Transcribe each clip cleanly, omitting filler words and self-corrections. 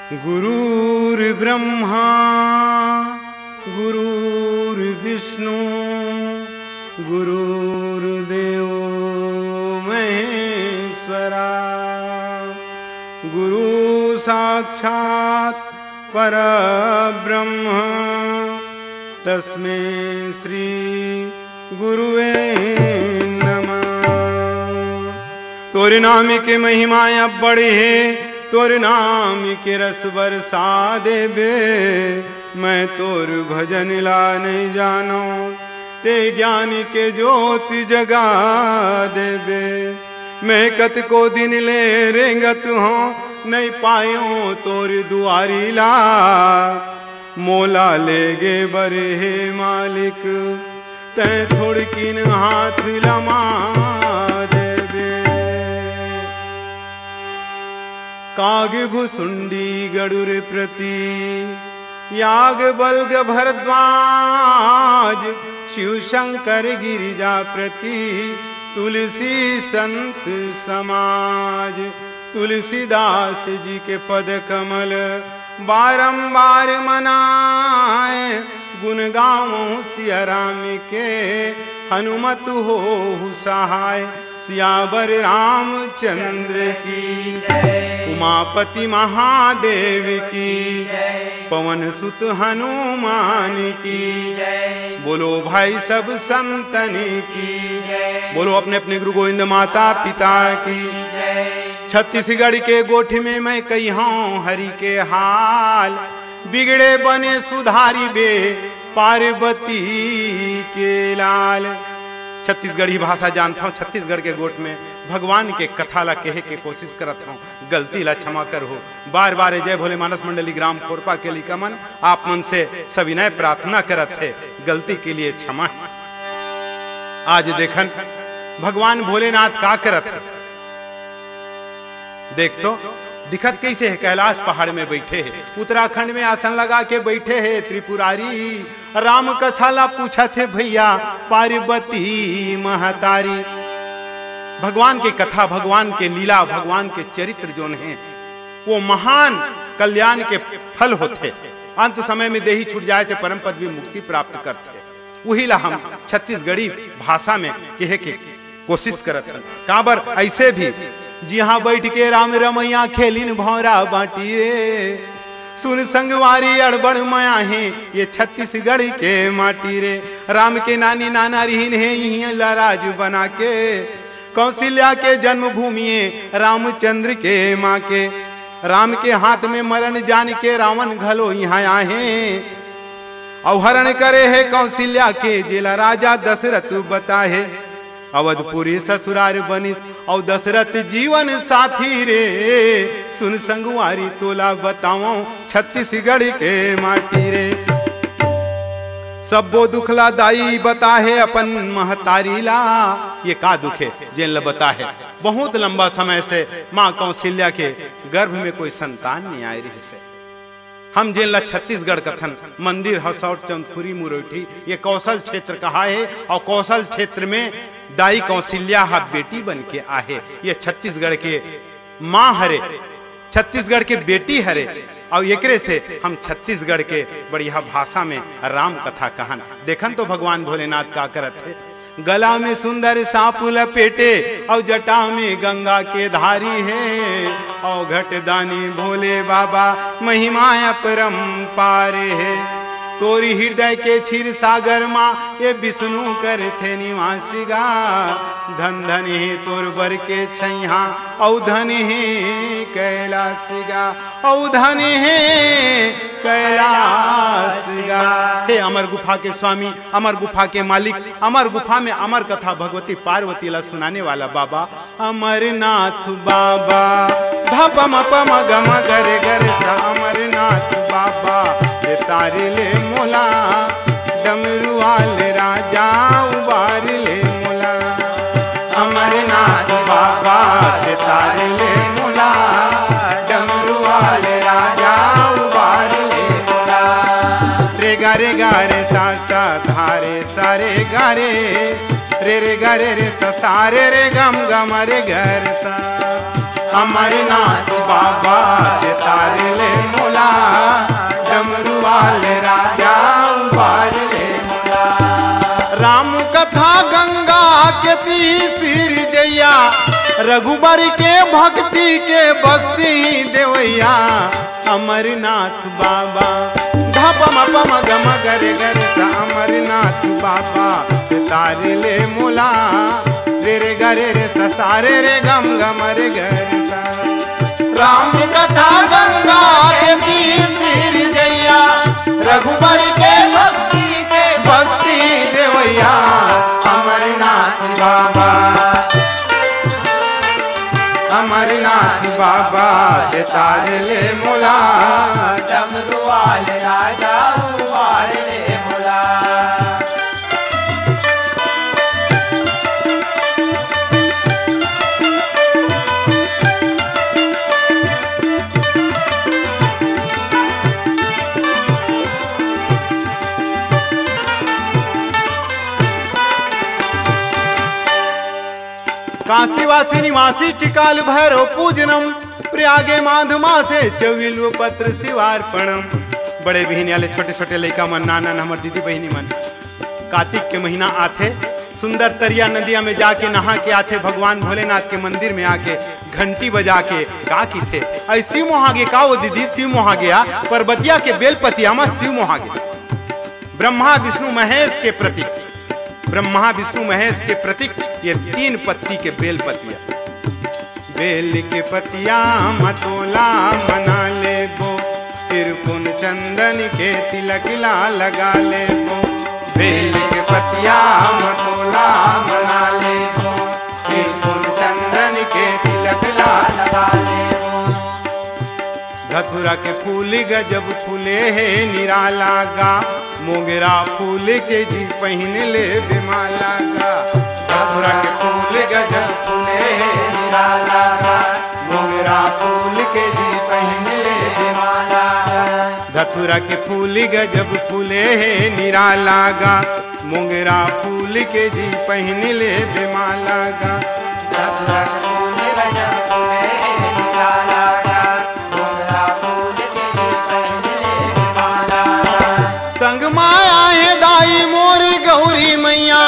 गुरुर्ब्रह्मा गुरुर्विष्णु गुरुर्देवो महेश्वरा। गुरु साक्षात् परब्रह्म तस्मै श्री गुरुवे नमः। तोरे नाम के महिमा अब बड़े है, तोर नाम के रस बरसा देबे। मैं तोर भजन ला नहीं जानो, ते ज्ञान के ज्योति जगा देबे। मैं कत को दिन ले रेंगत हूँ, नहीं पायो तोर दुआरी ला। मोला ले गे बरे हे मालिक, तै थोड़किन हाथ लमा देबे। काग भुसुंडी गरुर प्रति याग बल्ग भरद्वाज। शिव शंकर गिरिजा प्रति तुलसी संत समाज। तुलसीदास जी के पद कमल बारंबार मनाए। गुण गाऊं सिया राम के हनुमत हो सहाय। सियावर रामचंद्र की उमापति महादेव की पवन सुत हनुमान की। बोलो भाई सब संतन की, बोलो अपने अपने गुरु गोविंद माता पिता की। छत्तीसगढ़ के गोठ में मैं कही हूँ हरि के हाल। बिगड़े बने सुधारी बे पार्वती के लाल। छत्तीसगढ़ी भाषा जानता हूँ, छत्तीसगढ़ के गोट में भगवान के कथा ला कहे के कोशिश करत हूँ। गलती ला क्षमा कर हो। बार बार जय भोले मानस मंडली ग्राम कोरपा के लिखा मन आप मन से सविनय प्रार्थना करत है, गलती के लिए क्षमा। आज देखन भगवान भोलेनाथ का करत है। देख तो दिखत कैसे है, कैलाश पहाड़ में बैठे है। उत्तराखंड में आसन लगा के बैठे है त्रिपुरारी। राम कथाला पूछा थे भैया पार्वती महतारी। भगवान की कथा, भगवान के लीला, भगवान के चरित्र जो हैं वो महान कल्याण के फल होते। अंत समय में देही छूट जाए से परम पद भी मुक्ति प्राप्त करते। वही ला हम छत्तीसगढ़ी भाषा में कहे के कोशिश करते हैं। काबर ऐसे भी जी हाँ बैठ के राम रमैया खेलिन भौरा बाटी रे। सुन संगवारी अड़बड़ माया है ये छत्तीसगढ़ के माटी रे। राम के नानी नाना रिहिन है यहीं लराज बना के। कौशल्या के जन्मभूमि रामचंद्र के माँ के। राम के हाथ में मरण जान के रावण घलो यहाँ आए। अवहरण करे है कौशल्या के जिला राजा दशरथ बताए। अवधपुरी ससुरार बनिस और दशरथ जीवन साथी रे। सुन संगवारी तोला बताओ छत्तीसगढ़ के माटी रे। सबो दुखला दाई बता है अपन महतारी ला। ये का दुख है जेल बता है। बहुत लंबा समय से माँ कौशल्या के गर्भ में कोई संतान नहीं आई रही से। हम जेल छत्तीसगढ़ कथन मंदिर हसौट चंदपुरी मुरैठी ये कौशल क्षेत्र कहा है। और कौशल क्षेत्र में दाई कौशल्या हा बेटी बन के आहे। ये छत्तीसगढ़ के माँ हरे, छत्तीसगढ़ के बेटी हरे। और एकरे से हम छत्तीसगढ़ के बढ़िया भाषा में राम कथा कहन। देखन तो भगवान भोलेनाथ का करत है। गला में सुंदर सांप लपेटे और जटा में गंगा के धारी है। और घट दानी भोले बाबा महिमा अपरंपार है। तोरी हृदय के क्षीर सागर माँ ये विष्णु कर थे निवासिगा। धन धन हे तोर बर के छैया औ धन हे कैलासिगा। औ धन हे कैलासिगा। हे अमर गुफा के स्वामी, अमर गुफा के मालिक, अमर गुफा में अमर कथा भगवती पार्वती ला सुनाने वाला बाबा अमरनाथ बाबा। धपम पम गम गर गर अमरनाथ बाबा। तारे ले मोला डमरुआल राजा उबार ले मोला। अमरनाथ बाबा तारे ले मोला डमरुआल राजा उबार ले मोला। रे गारे गारे सा सा धारे सारे गारे रे गारे रे सा सारे रे गम गम रे घर सा। अमरनाथ बाबा तारे ले रघुबर के भक्ति के बस्ती देवैया अमरनाथ बाबा धपम पम गम गर गर सा अमरनाथ बाबा तारे ले मोला रे रे गरे रे सारे रे गम गम रे गर सा राम कथा गंगा के तीर जैया रघुबर के भक्ति के बस्ती देवैया अमरनाथ बाबा अमरनाथ बाबा के तारे ले मोला डमरू वाले राजा उबार ले मोला। काशीवासी निवासी चिकाल भैरव पूजनम प्रयागे माधमा से चविल पत्र शिवार्पणम। बड़े बहनी वाले छोटे छोटे लड़का मन नाना हमर दीदी बहनी मन कार्तिक के महीना आथे सुंदर तरिया नदिया में जाके नहा के आथे भगवान भोलेनाथ के मंदिर में आके घंटी बजा के का की थे शिव मोहागे का वो दीदी शिव मोहा गया पर्वतिया के बेलपतिया में शिव मोहागे ब्रह्मा विष्णु महेश के प्रतीक ब्रह्मा विष्णु महेश के प्रतीक ये 3 पत्ती के बेल पतिया बेल के पतिया मतोला मना ले बो फिर कुन चंदन के तिलक ला लगा ले बो बेल के पतिया मतोला मना ले बो फिर कुन चंदन के तिलक ला लगा ले बो धतुरा के फूल गजब फूले है निराला गा मोगरा फूल के जी पहन ले बिमाला गा धतुरा के फूल गजब फूले है निराला गा मोगरा फूल के जी पहन ले बिमाला गा धतुरा के फूल गजब फूले है निराला गा मोगरा फूल के जी पहन ले बिमाला गा धतुरा के फूल गजब फूले निराला गा मोगरा फूल के जी पहन ले बिमाला गा। संग माया है दाई मोरी गौरी मैया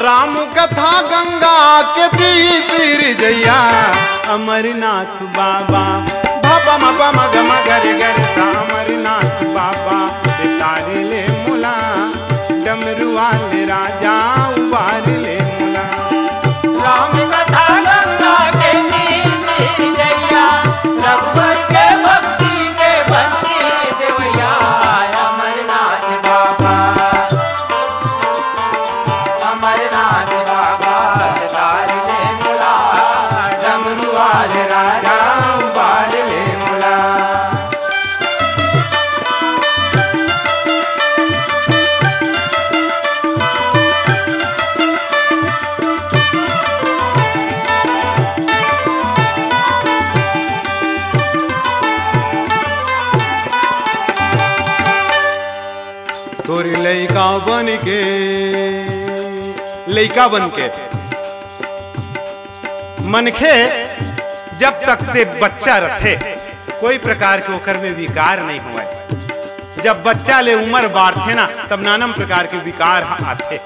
राम कथा गंगा के तीर जैया अमरनाथ बाबा भपम पम गम गर गर सा अमरनाथ बाबा तारे ले मुला डमरू वाले राजा उबार ले मुला राम कथा गंगा के तीर जैया रघुबर के भक्ति के बस्ती देवैया अमरनाथ बाबा अमरनाथ बाबा तारे ले मोला डमरू वाले राजा उबार ले मुला तोरी लइका बन के मनखे जब तक से बच्चा रथे कोई प्रकार के ओकर में विकार नहीं हुआ जब बच्चा ले उम्र बाढ़थे ना तब नानम प्रकार के विकार आथे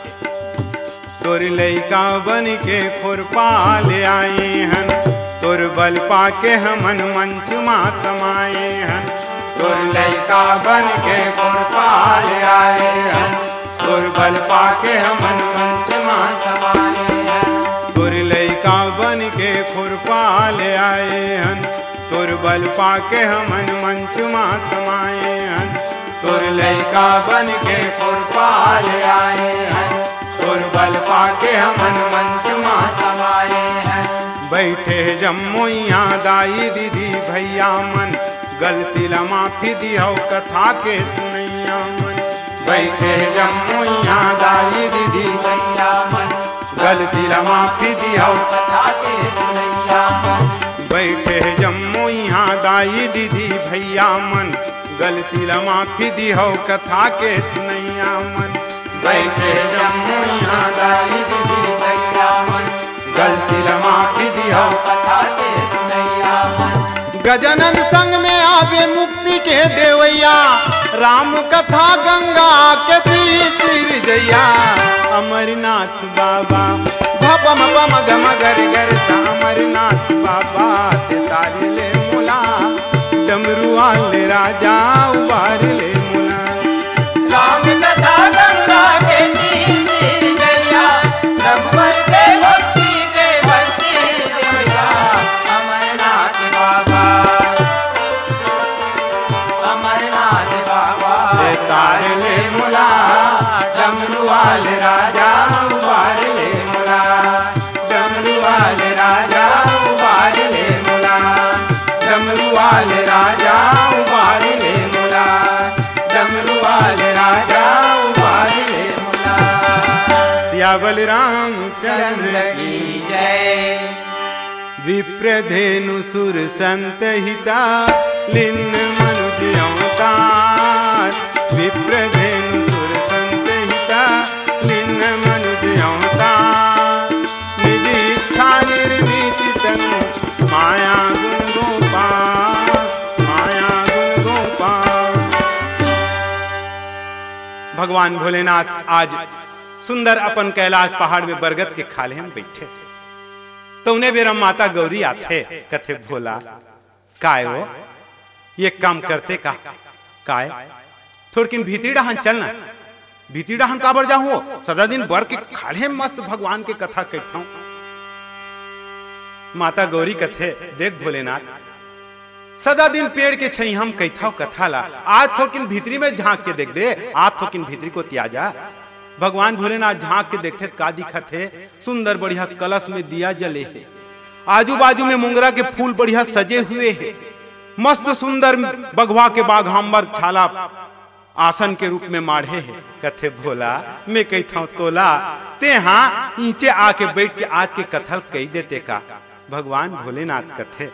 तोर लइका बन के खुरपा ले आए हन तोर बल पाके हमन मंच मा समाए हन तोर लइका बन के खुरपा ले आए हन तोर बल पाके हमन मंच मा समाए हन तोर लइका बन के खुरपा ले आए हन तोर बल पाके हमन मंच मा समाए हन तोर लइका बन के खुरपा ले आए हन तोर बल पाके हमन मंच मा समाए हैं बैठे जम्मुइया दाई दीदी भैया मन गलती ला माफी दियो कथा के सुनैया मन बैठे जम्मुइया दाई दीदी भैया मन गलती ला माफी दियो कथा के सुनैया मन बैठे जम्मुइया दाई दीदी भैया मन गलती ला माफी दियो कथा के सुनैया मन बैठे जम्मुइया दाई दीदी भैया मन गलती ला माफी दियो कथा के सुनैया मन गजानन संग में आवे मुक्ति के देवैया राम कथा गंगा के तीर जैया अमरनाथ बाबा पम पम गम गर गर अमरनाथ बाबा ते तार ले मोला डमरू वाले राजा उबार ले मोला राम कथा गंगा के तीर से गया रघुवर के भक्ति के भक्ति गया अमरनाथ बाबा तार ले मोला डमरू वाले राजा उबार ले मोला डमरू वाले राजा उबार ले मोला डमरू वाले राजा उबार ले मोला डमरू वाले राजा उबार ले मोला सियावल राम चंद्र की जय विप्रधेनु सुर संत हिता लिन्न मनुष्य अवतार विप्रधेनु सुर संत हिता लिन्न मनुष्य अवतार निज इच्छा निर्मित तनु माया गुण गोपाल माया गुण गोपाल। भगवान भोलेनाथ आज सुंदर अपन कैलाश पहाड़ में बरगद के खाले में बैठे तो उन्हें बेरा माता गौरी आते कथे भोला काय हो ये काम करते का काय थोड़किन भीतरी डहान चलना भीतरी डहान काबर जाऊं सदा दिन बर के खाले मस्त भगवान के कथा कहता हूं। माता गौरी कथे देख भोलेनाथ सदा दिन पेड़ के छई हम कहता कथा ला आज थोड़किन भीतरी में झांक के देख दे आज थोड़किन भीतरी को त्याजा। भगवान भोलेनाथ झांक के देखते का दिखत है सुंदर बढ़िया कलश में दिया जले है आजू बाजू में मुंगरा के फूल बढ़िया सजे हुए हैं मस्त सुंदर बगवा के बाघांबर छाला आसन के रूप में माढ़े है कथे भोला मैं कहता हूं तोला ते हाँ नीचे आके बैठ के आज के कथल कही देते का। भगवान भोलेनाथ कथे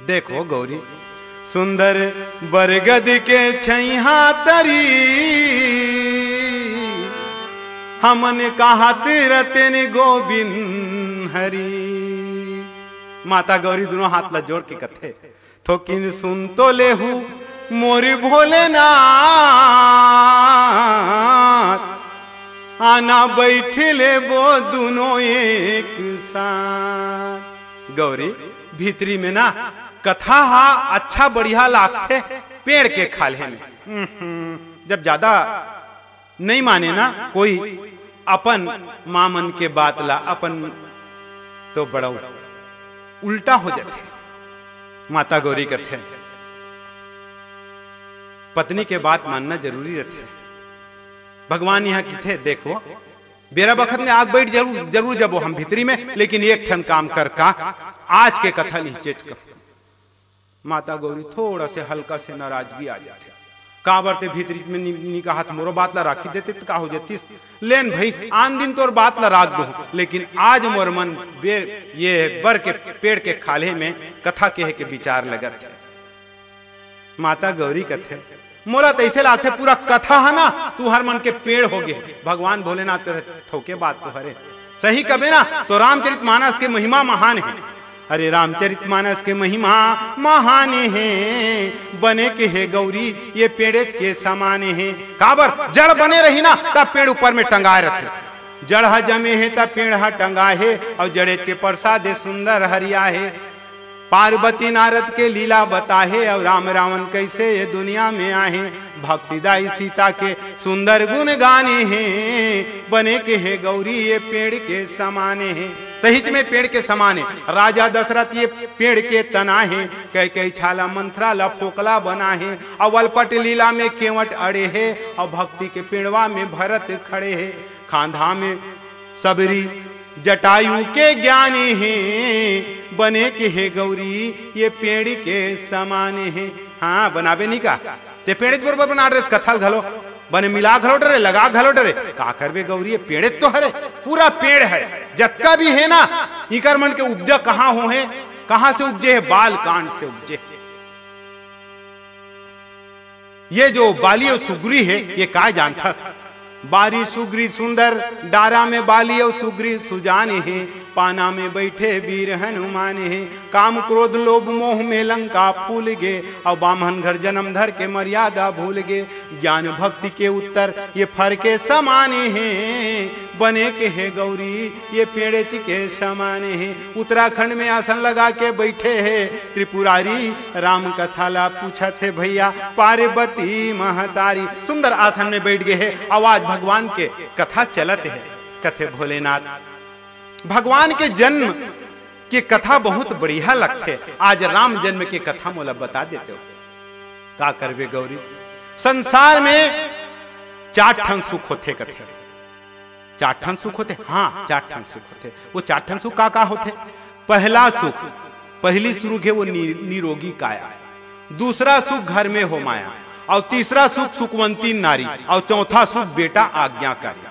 देखो गौरी सुंदर बरगद के छैहा तरी हमन कहा रतन गोविंद हरि। माता गौरी दोनों हाथ ला जोड़ के कथे थोकिन सुन तो ले हूं मोरी भोलेनाथ आना बैठे ले वो दोनों एक साथ। गौरी भीतरी में ना कथा हा अच्छा बढ़िया लागते पेड़ के खाले में जब ज्यादा नहीं माने ना कोई अपन मामन के बात ला अपन तो बड़ा उल्टा हो जाते। माता गौरी कथे पत्नी के बात मानना जरूरी रहते। भगवान यहाँ किथे देखो बेरा बखत में आग बैठ जरूर जबो हम भीतरी में लेकिन एक ठन काम कर का आज के कथा लिचेच कर। माता गौरी थोड़ा से हल्का से नाराजगी आ जाते काबर ते भीतरी में निका हाथ मोरो बात ला राखी देते तो का हो जाती लेन भाई आन दिन तोर बात ला राख दो लेकिन आज मोर मन ये बर के पेड़ के खाले में कथा के विचार लगत है। माता गौरी कथे मोरा तैसे लाथे पूरा कथा है ना तू हर मन के पेड़ हो गए। भगवान भोलेनाथ ठोके बात तो हरे सही कबे ना तो रामचरितमानस के महिमा महान है। अरे रामचरितमानस के महिमा महान है बने के है गौरी ये पेड़ेच के समाने हैं काबर जड़ बने रही ना तब पेड़ ऊपर में टंगाए रखे जड़ हा जमे है तब पेड़ हा टंगाए है और जड़ेच के प्रसाद सुंदर हरिया है। पार्वती नारद के लीला बताहे और राम रावण कैसे ये दुनिया में आए भक्तिदाई सीता के सुंदर गुण गाने हैं बने के है गौरी ये पेड़ के समाने हैं। सहित में पेड़ के समाने राजा दशरथ ये पेड़ के तना है कई छाला मंत्रा ला फोकला बना है और वलपट लीला में केवट अड़े है और भक्ति के पेड़वा में भरत खड़े है खांधा में सबरी जटायु के ज्ञानी हैं बने के है गौरी ये पेड़ के समाने हैं। हाँ बनाबे नहीं का ते पेड़ बरोबर बना रहे कथल घलो बने मिला घलो डरे लगा घलो डरे का करबे गौरी ये पेड़ तो हरे पूरा पेड़ है जतका भी है ना इकर मन के उपजा कहाँ हो है कहाँ से उपजे है बाल कांड से उपजे। ये जो बाली और सुग्री है ये का जानता बारी सुग्री सुंदर डारा में बाली और सुग्री सुजाने हैं पाना में बैठे वीर हनुमान है। काम क्रोध लोभ मोह में लंका फूल गे, और बामन घर जन्म धर के मर्यादा भूल गे। ज्ञान भक्ति के उत्तर ये फर के समान है, बने के है गौरी ये पेड़े के समान है। उत्तराखंड में आसन लगा के बैठे है त्रिपुरारी, राम कथा ला पूछा थे भैया पार्वती महतारी। सुंदर आसन में बैठ गए है, आवाज भगवान के कथा चलत है। कथे भोलेनाथ भगवान के जन्म की कथा बहुत बढ़िया लगते। आज राम जन्म की कथा मोला बता देते हो। का करबे गौरी, संसार में 4 ठन सुख होते। कथे 4 ठन सुख होते। हाँ 4 ठन सुख होते। वो 4 ठन सुख का होते? पहला सुख, पहली सुख है वो निरोगी काया। दूसरा सुख घर में हो माया, और तीसरा सुख सुखवंती नारी, और चौथा सुख बेटा आज्ञाकारी।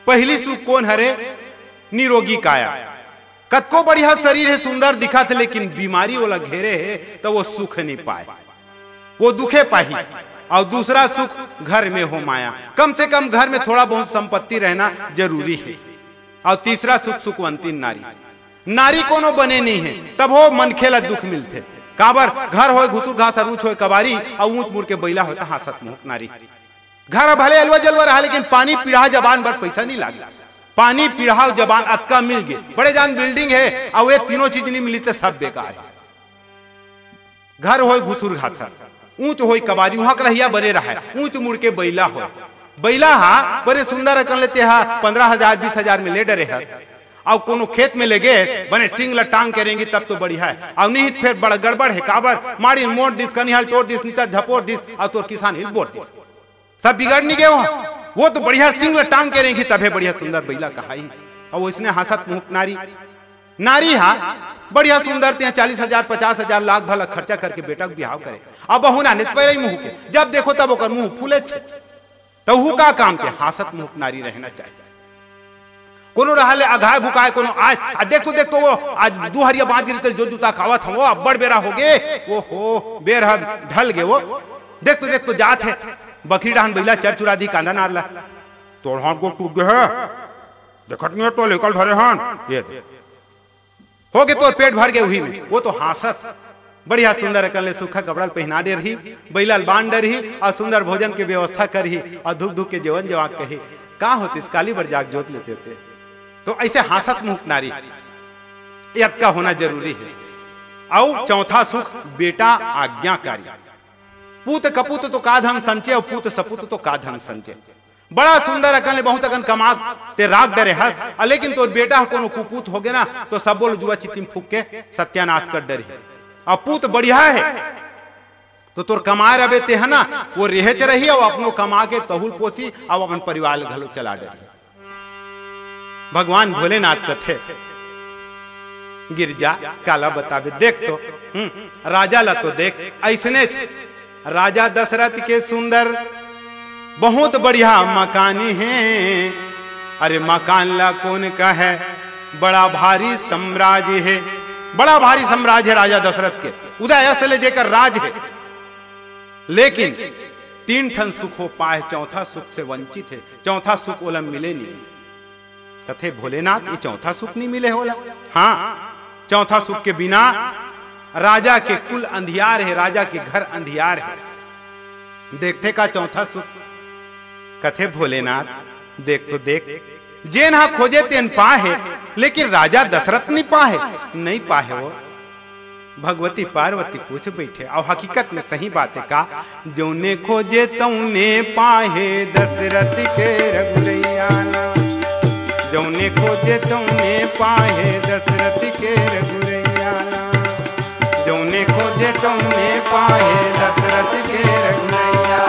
पहली सुख कौन हरे? निरोगी काया। कतको बढ़िया शरीर है, सुंदर दिखा थे, लेकिन बीमारी वाला घेरे है तो वो सुख नहीं पाए, वो दुखे पाही। और दूसरा सुख घर में हो माया, कम से कम घर में थोड़ा बहुत संपत्ति रहना जरूरी है। और तीसरा सुख सुखवंती नारी। नारी कोनो बने नहीं है तब वो मन खेला दुख मिलते। काबर घर हो घुसुर घास ऊंच हो कबारी, और ऊंच मुड़ के बैला होता हासत मुख नारी। घर भले अलवा जलवा रहा, लेकिन पानी पीढ़ा जबान पर पैसा नहीं लागा। पानी पीढ़ा जबान अक्का मिल गए, बड़े जान बिल्डिंग है, और ये तीनों चीज नहीं मिली तो सब बेकार है। घर हो घुसुर घास, ऊंच हो कबारी, वहां रहिया बने रहा, ऊंच मुड़ के बैला हो। बैला हा बड़े सुंदर कर लेते हा, 15,000 20,000 में ले डरे है। और कोनो खेत में लगे बने सिंग लटांग करेंगी तब तो बढ़िया है। और नहीं फिर बड़ा गड़बड़ है। काबर मारी मोड़ दिस, कनिहाल तोड़ दिस, नीता झपोर दिस, और तो किसान हिल बोर दिस, सब बिगड़ नहीं गए वहां। वो तो बढ़िया सिंग लटांग करेंगी तब है बढ़िया सुंदर बैला कहाई। और वो इसने हंसत मुख नारी। नारी हा बढ़िया सुंदर ते 40,000 50,000 लाख भला खर्चा करके बेटा को बिहाव करे। अब बहु ना नित पैर मुंह के, जब देखो तब ओकर मुंह फूले छे। तो हु का काम के हंसत मुख नारी रहना चाहिए। कोनो रहले अघाय भुकाय, कोनो आज देख तो वो आज 2 हरिया बांध गिरते जो जूता खावत हम, वो अब्बड़ बेरा हो गे। वो हो बेर ढल गे। वो देख तो जात है बकरी डाहन बैला चर चुरा दी कांदा नारला, तोड़ हाथ को टूट गए है, देखत नहीं तो लेकल धरे हान, ये हो गए तो पेट भर गए वही में। वो तो हासत बढ़िया सुंदर कल सूखा कपड़ा पहना दे रही, बैला बांध दे रही, और सुंदर भोजन की व्यवस्था करी, और धुक धुक के जीवन जवाब कही। का होती इस काली बर जाग जोत लेते होते। तो ऐसे हासत मुख नारी यद का होना जरूरी है। और चौथा सुख बेटा आज्ञाकारी। पूत कपूत तो का धन संचय, और पूत सपूत तो का धन संचय। बड़ा सुंदर अकल बहुत अकन कमा ते राग डरे हस, लेकिन तोर बेटा कोनो कुपूत हो गए ना तो सब बोल जुआ चितिम फूक के सत्यानाश कर डरी। और पूत बढ़िया है तो तोर कमाए रहे ते है ना, वो रेहच रही, और अपनो कमा के तहुल पोसी, और अपन परिवार घलो चला दे। भगवान भोलेनाथ कथे गिरजा काला बतावे। देख तो राजा ला तो देख ऐसने राजा दशरथ के सुंदर बहुत बढ़िया मकान है। अरे मकान ला कौन का है, बड़ा भारी साम्राज्य है। बड़ा भारी साम्राज्य है राजा दशरथ के, उदय से ले जेकर राज है। लेकिन 3 ठन सुख हो पाए, चौथा सुख से वंचित है। चौथा सुख ओला मिले नहीं। कथे भोलेनाथ ये चौथा सुख नहीं मिले होला। हाँ चौथा सुख के बिना राजा के कुल अंधियार है, राजा के घर अंधियार है। देखते का चौथा सुख? कथे भोलेनाथ देख तो देख, जेन हा खोजे तेन पाहे, लेकिन राजा दशरथ नहीं पाहे। नहीं पाहे वो भगवती पार्वती पूछ बैठे। और हकीकत में सही बात है का, जौने खोजे तौने पाहे दशरथ के रघुरैया। जौने खोजे तौने पाहे दशरथ के रघुरैया। जौने खोजे तौने पाहे दशरथ के रघुरैया।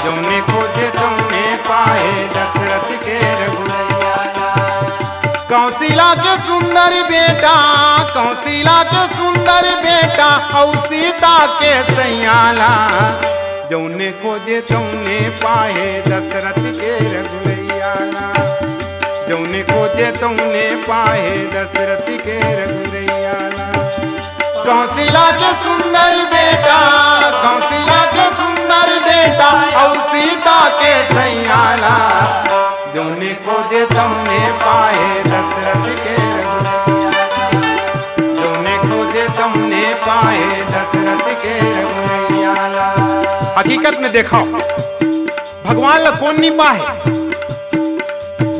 जौने खोजे तौने पाहे दशरथ के रघुरैया। कौशिला के सुंदर बेटा, कौशिला के सुंदर बेटा, और सीता के सैयाला। जौने खोजे तौने पाहे दशरथ के रघुरैया। जौने खोजे तौने पाहे दशरथ के रघुरैया। कौशिला के सुंदर बेटा, कौशिला के सुंदर बेटा, और सीता के सैयाला। जौने खोजे तौने पाहे दशरथ के में देखो भगवान ला कौन नहीं पाहे,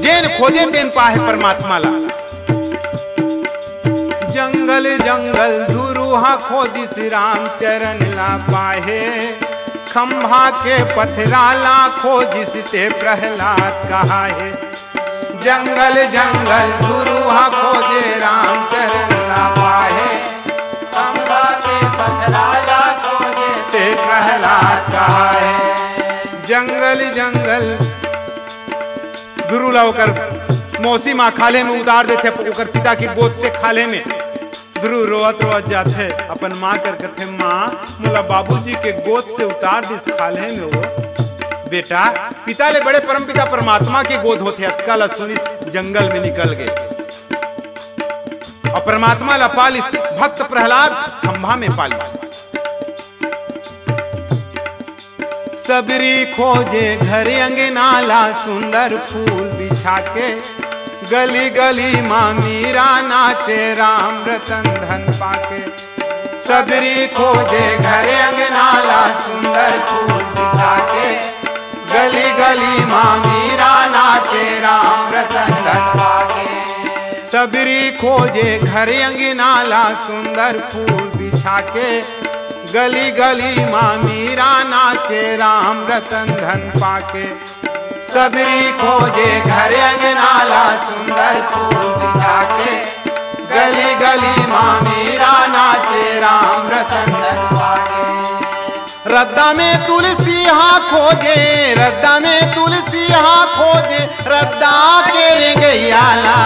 जेन खोजे तेन पाहे परमात्मा ला। जंगल जंगल दुरूहा खोजिस राम चरण ला पाहे, खंभा के पथराला खोजिस ते प्रहलाद कहाहे। जंगल जंगल दुरूहा खोजे राम चरण ला पाहे, खंभा के पथराला खोजे ते प्रहलाद कहाहे। जंगल जंगल गुरु ला ओकर मौसी माँ खाले में उतार देते, ओकर पिता की गोद से खाले में गुरु रोवत रोवत जाते अपन माँ कर कहते माँ मोला बाबूजी के गोद से उतार दिस खाले में। वो बेटा पिता ले बड़े परम पिता परमात्मा के गोद होते, अटकल सुनी जंगल में निकल गए और परमात्मा ला पाली। भक्त प्रहलाद खंभा में पाली। सबरी खोजे घर अंगनाला सुंदर फूल बिछा के, गली गली माँ मीरा नाचे राम रतन धन पाके। सबरी खोजे घर अंगनाला सुंदर फूल बिछा के, गली गली माँ मीरा नाचे राम रतन धन पाके। सबरी खोजे घर अंगनाला सुंदर फूल बिछा के, गली गली माँ मीरा नाचे राम रतन धन पाके। सबरी खोजे घर अंगनाला सुंदर फूल बिछा के, गली गली माँ मीरा नाचे राम रतन धन पाके। रद्दा में तुलसी हा खोजे, रद्दा में तुलसी हा खोजे, रद्दा के रे गैयाला।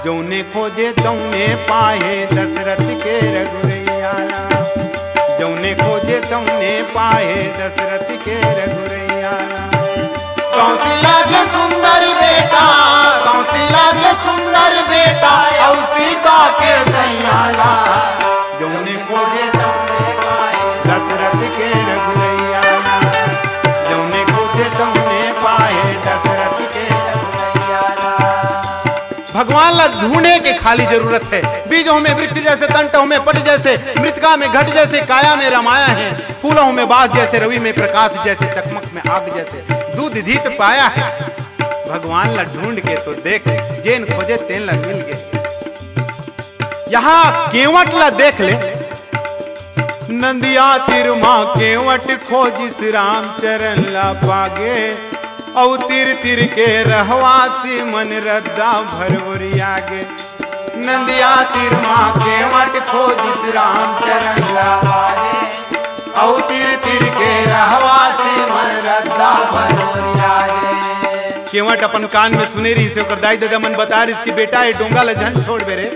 जौने खोजे तौने पाए दशरथ के रघुरैयाला। जौने खोजे तौने पाए दशरथ के रघुरैयाला। कौशल्या के सुंदर बेटा, कौशल्या के सुंदर बेटा, और सीता के सैयाला। जौने खोजे तौने पाए दशरथ के रघुरैयाला। जौने खोजे तौने पाए दशरथ के रघुरैयाला। भगवान ला ढूंढने के खाली जरूरत है। बीजों में वृक्ष जैसे, तंटों में पट जैसे, मृतिका में घट जैसे, काया में रमाया है। फूलों में बात जैसे, रवि में प्रकाश जैसे, चकमक में आग जैसे, दूध धीत पाया है। भगवान ला ढूंढ के तो देख, जेन खोजे तेन ला मिल गए। यहाँ केवट ला देख ले, नंदिया तिरमा केवट खोजिस राम चरण ला पागे। औ तिर तिर के रहवासी मन रद्दा भरवरियागे। नंदिया तिरमा केवट खोजिस राम चरण ला पागे। औ तिर तिर के रहवासी मन रद्दा भरवरियागे। केवट अपन कान में सुने रही से, दाई दादा मन बता रही इसकी बेटा ये डोंगा ला झन छोड़ बेरे,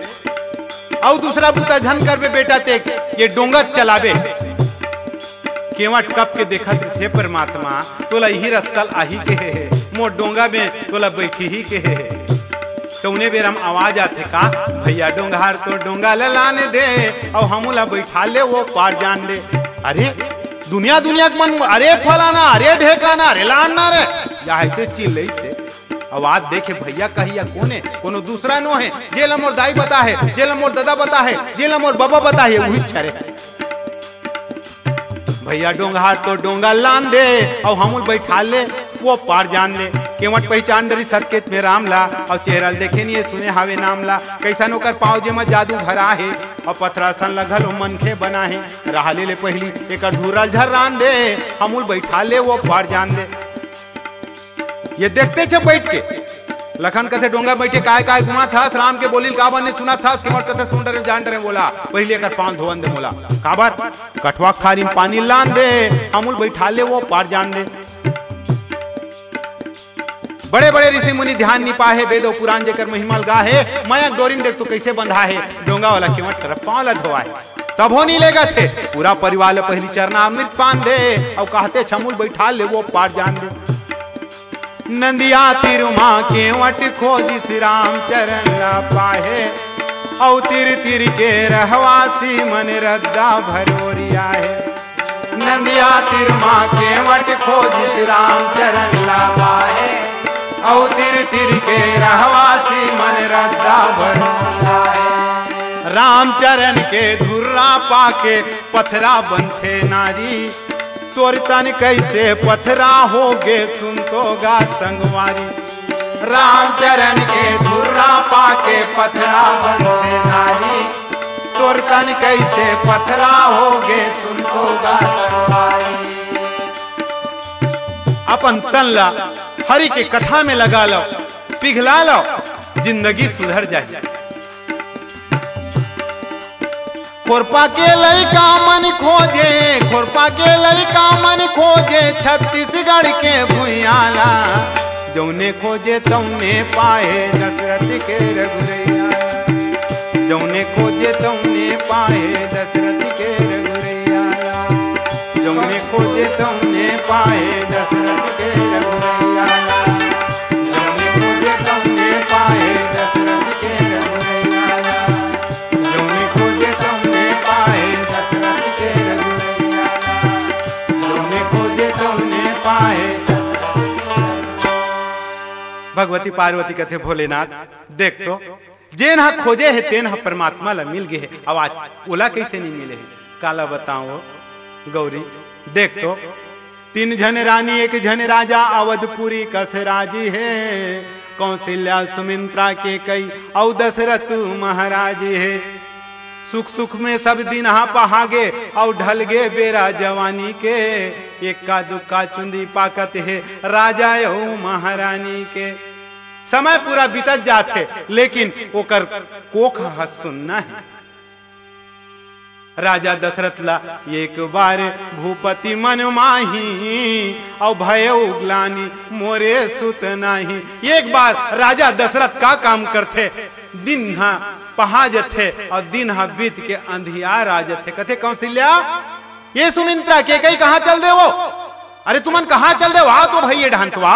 और दूसरा बुता झन कर बे बेटा ते ये डोंगा चलावे। केवट कब के देखा हे परमात्मा तोला यही रस्तल आही के है, मोर डोंगा में तोला बैठी ही के है। तो उन्हें बेर हम आवाज आते का भैया डोंगार तो डोंगा ले लाने दे, और हमूला बैठा ले वो पार जान दे। अरे दुनिया दुनिया के मन, अरे फलाना, अरे ढेकाना, अरे लाना रे, ऐसे चिल्लई से आवाज देखे भैया कहिया कोने, कोनो दूसरा नो है। जेला मोर दाई बता है, जेला मोर दादा बता है, जेला मोर बाबा बता है, वही छरे भैया डोंगार तो डोंगा लान दे, और हमूल बैठा ले वो पार जान ले। केवट पहचान डरी सतकेत में राम ला, और चेहरा देखे नहीं सुने हावे नाम ला। कैसा नोकर पाँव जे में जादू भरा है, और पथरासन लगल मनखे बना है। रहा ले पहली एक अधूरा झर्रान दे, हमूल बैठा ले वो पार जान दे। ये देखते थे बैठ के लखन कथे डोंगा बैठे काय काय घुमा था, राम के बोलिल काबर ने सुना था। केवट कथे सुन डरे जान डरे बोला, पहले कर पांव धोवन दे बोला काबर, कठवा खारी में पानी लान दे, हमूल बैठा ले वो पार जान दे। बड़े बड़े ऋषि मुनि ध्यान नहीं पाए, वेदो पुराण जेकर महिमा गाहे। माया डोरिन देख तो कैसे बंधा है, डोंगा वाला केवट तरफ पांव ला धोवाए, तब हो नहीं लेगा थे। पूरा परिवार पहली चरना अमृत पान दे, और कहते छमूल बैठा ले वो पार जान दे। नंदिया तिरुमा केवट खोजिस राम चरण ला पाहे, औ तिर तिर के रहवासी मन रद्दा भरोरिया है। नंदिया तिरुमा केवट खोजिस राम चरण ला पाहे, औ तिर तिर के रहवासी मन रद्दा भरोरिया है। राम चरण के धुर्रा पाके पथरा बनथे नारी, तोर तन कैसे पथरा होगे सुन तो गा संगवारी। रामचरण के धुर्रा पाके पथरा बनते नारी, तोर तन कैसे पथरा होगे सुन तो गा संगवारी। अपन तन ला हरि के कथा में लगा लो, पिघला लो, जिंदगी सुधर जाए। खोरपा के लड़का मन खोजे, खोरपा के लड़का मन खोजे छत्तीसगढ़ के भुइयाला। जौने खोजे तौने पाए दशरथ के रघुरैया, जौने खोजे तौने पाए दशरथ के रघुरैया, जौने खोजे तौने पाए दशरथ के रघुरैया, जौने खोजे तौने पाए दशरथ के रघुरैया, जौने खोजे तौने पाए दशरथ के रघुरैया, जौने खोजे तौने पाए। भगवती पार्वती कथे भोलेनाथ देख तो जेन हा खोजे है तेन हा परमात्मा ला मिल गए है। आवाज ओला कैसे नहीं मिले है काला बताओ गौरी। देख तो तीन जन रानी एक जन राजा अवधपुरी कस राजी है। कौशल्या सुमित्रा के कई औ दशरथ महाराज है। सुख सुख में सब दिन हा पहागे और ढल गे बेरा जवानी के। एक का दुक्का चुंदी पाकत है राजा यऊ महारानी के। समय पूरा बीतत जाते लेकिन ओकर कोख हा सुनना है। राजा दशरथ ला एक बार भूपति मन माही और भय ग्लानी मोरे सुत नाही। एक बार राजा दशरथ का काम करते दिन हा पहा जथे और दिन हा बीत के अंधियार आ जथे। कथे कौशल्या ये सुमित्रा के कई कहां चल दे वो, अरे तुमन कहां चल दे वहां तो भाई ये ढांतवा।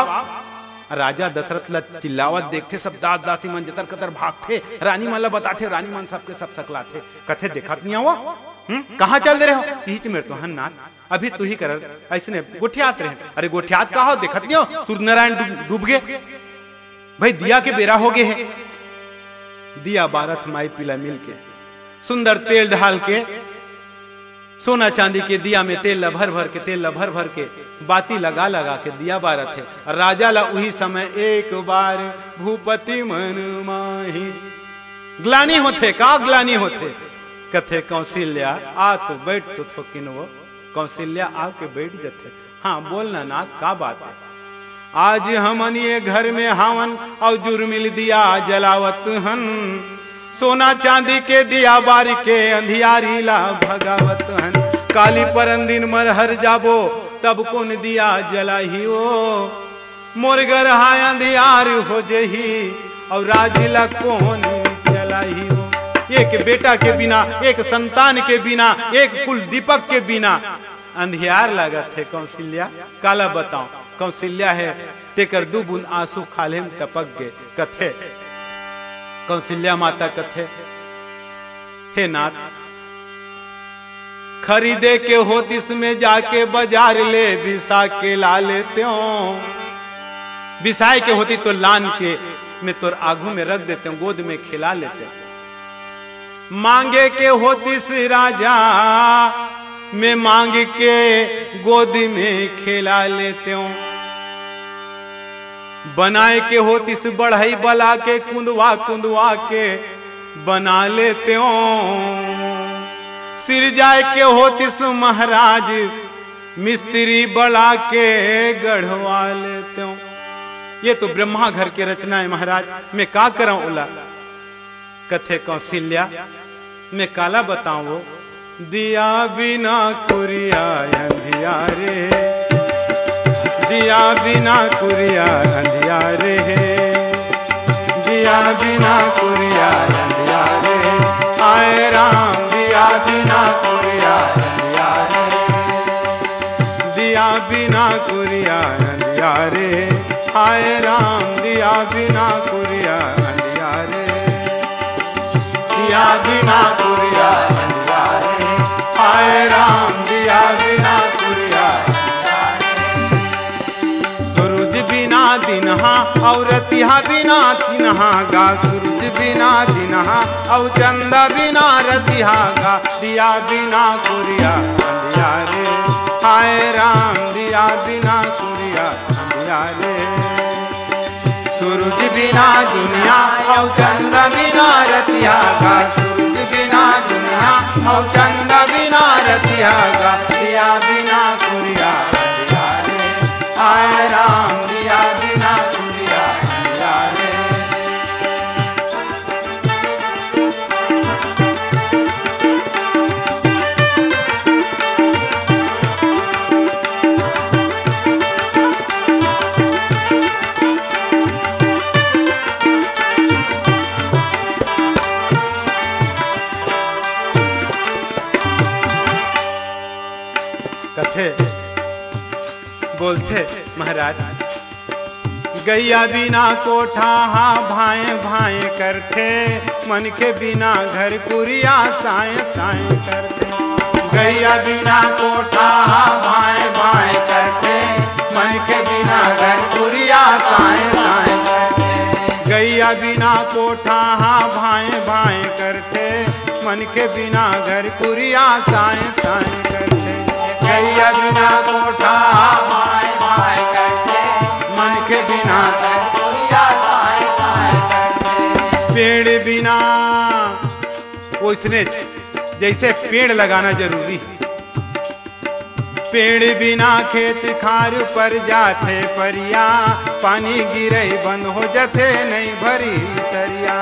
राजा दशरथ ला चिल्लावत देखते सब दास दासी मन जतर कतर भागते। रानी मन ला बताते, रानी मन सबके सब सकलाते। कथे देखत नहीं हुआ कहां चल दे रहे हो। बीच में तो हन्नाथ अभी तू ही कर ऐसे गोठियात रहे। अरे गोठियात कहा हो देखत नहीं हो, सूर्य नारायण डूब गए भाई, दिया के बेरा हो गए है। दिया बारत माई पिला मिल के सुंदर तेल ढाल के सोना चांदी के दिया में तेल ला भर भर के, तेल ला भर भर के बाती लगा लगा के दिया बारत है। राजा ला उही समय एक बार भूपति मन माही। ग्लानी होते का ग्लानी होते। कथे कौशल्या आ तो बैठ तो थोकिन वो। कौशल्या आके बैठ जथे। हाँ बोलना नाथ का बात है। आज हमन ये घर में हावन और जुर्मिल दिया जलावत हन। सोना चांदी के दिया बारी के अंधियारी ला भगावत हन। काली परन दिन मरहर जाबो तब कौन दिया जलाही ओ। मोरगर हाय अंधियार हो जही और राजिला कौन जलाही ओ। एक बेटा के बिना, एक संतान के बिना, एक कुल दीपक के बिना अंधियार लागत है। कौशल्या काला बताओ कौशल्या है तेकर दू बूंद आंसू खाले में टपक गए। कथे कौशल्या माता कथे हे नाथ खरीदे के होत इसमें जाके बाजार ले बिसा के ला लेते हो। बिसाए के होती तो लान के मैं तोर आगू में रख देते हूँ, गोद में खिला लेते। मांगे के होती से राजा मैं मांग के गोद में खिला लेते हूँ। बनाए के होती से बढ़ई बला के कुंदवा कुंदवा के बना लेते हो। सिर जाए के होती से महाराज मिस्त्री बड़ा के गढ़वा लेते हो। ये तो ब्रह्मा घर के रचना है महाराज, मैं का कराऊं उला। कथे कौशल्या मैं काला बताऊं दिया बिना कुरिया अंधियारे। दिया बिना कुरिया अंधियारे है। दिया बिना कुरिया अंधियारे आए राम। दिया बिना कुरिया अंधियारे। दिया बिना कुरिया अंधियारे आए राम। दिया बिना कुरिया अंधियारे। दिया बिना कुरिया अंधियारे आए राम। दिया बिना कुरिया दिनहा और रतिहा बिना तिनहा गा। सूरज बिना दिनहा और चंदा बिना रतिहा गा। दिया बिना कुरिया अंधियारे हाय राम। बिना दुनिया औ चंदा बिना रतिया गा सूरज बिना दुनिया औ चंदा बिना रतिया गा दिया बिना कुरिया अंधियारे हाय राम दिया बिना कुरिया अंधियारे। कथे बोलते महाराज गैया बिना कोठा हा भाए भाए करते मन के बिना घर कुरिया साए साए करते। गैया बिना कोठा हा भाए भाए करते मन के बिना घर कुरिया साए साए करते। गैया बिना कोठा हा भाए भाए करते मन के बिना घर कुरिया साए साए करते। गैया बिना कोठा माय माय करते मन के बिना कुरिया साए साए करते। पेड़ बिना उसने जैसे पेड़ लगाना जरूरी है। पेड़ बिना खेत खार पर जाते परिया पानी गिरे बंद हो जाते नहीं भरी तरिया।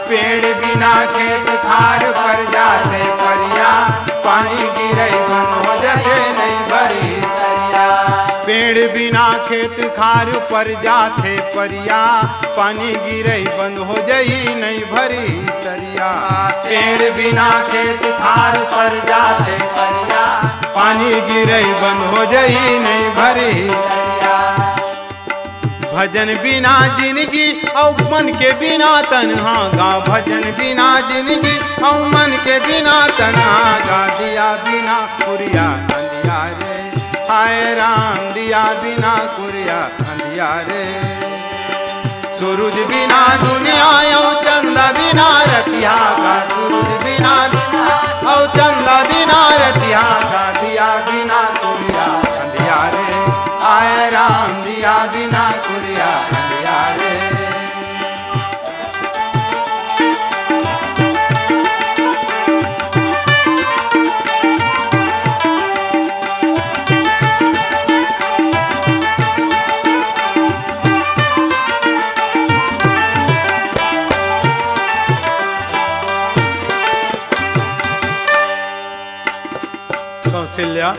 पेड़ बिना खेत खार पर जाते परिया पानी गिरे बंद हो जाते नहीं भरी तरिया। पेड़ बिना खेत खार पर जाते परिया पानी गिरे बंद हो जाई नहीं भरी तरिया। पेड़ बिना खेत खार पर जाते परिया पानी गिरे बंद हो जाई नहीं भरी तरिया। भजन बिना जिंदगी और मन के बिना तन्हा गा भजन बिना जिंदगी और मन के बिना तन्हा गा दिया बिना कुरिया अंधियारे हाय राम दिया बिना कुरिया अंधियारे। सूरज बिना दुनिया और चंदा बिना रतिया गा सूरज बिना दुनिया और चंदा बिना रतिया गा दिया बिना कुरिया अंधियारे हाय राम दिया बिना कुरिया अंधियारे। कौशल्या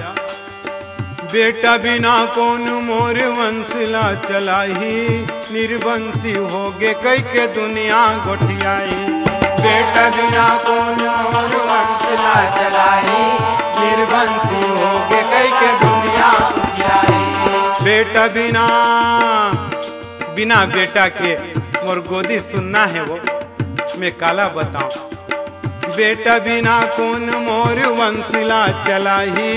बेटा बिना कौन मोर वंशला चलाही निर्वंशी होगे कई के दुनिया गोठियाई। बेटा बिना कौन मोर वंशला चलाही निर्वंशी होगे कई के दुनिया गोठियाई। बेटा बिना बिना बेटा के मोर गोदी सुनना है वो मैं काला बताऊं। बेटा बिना कौन मोर वंशला चलाही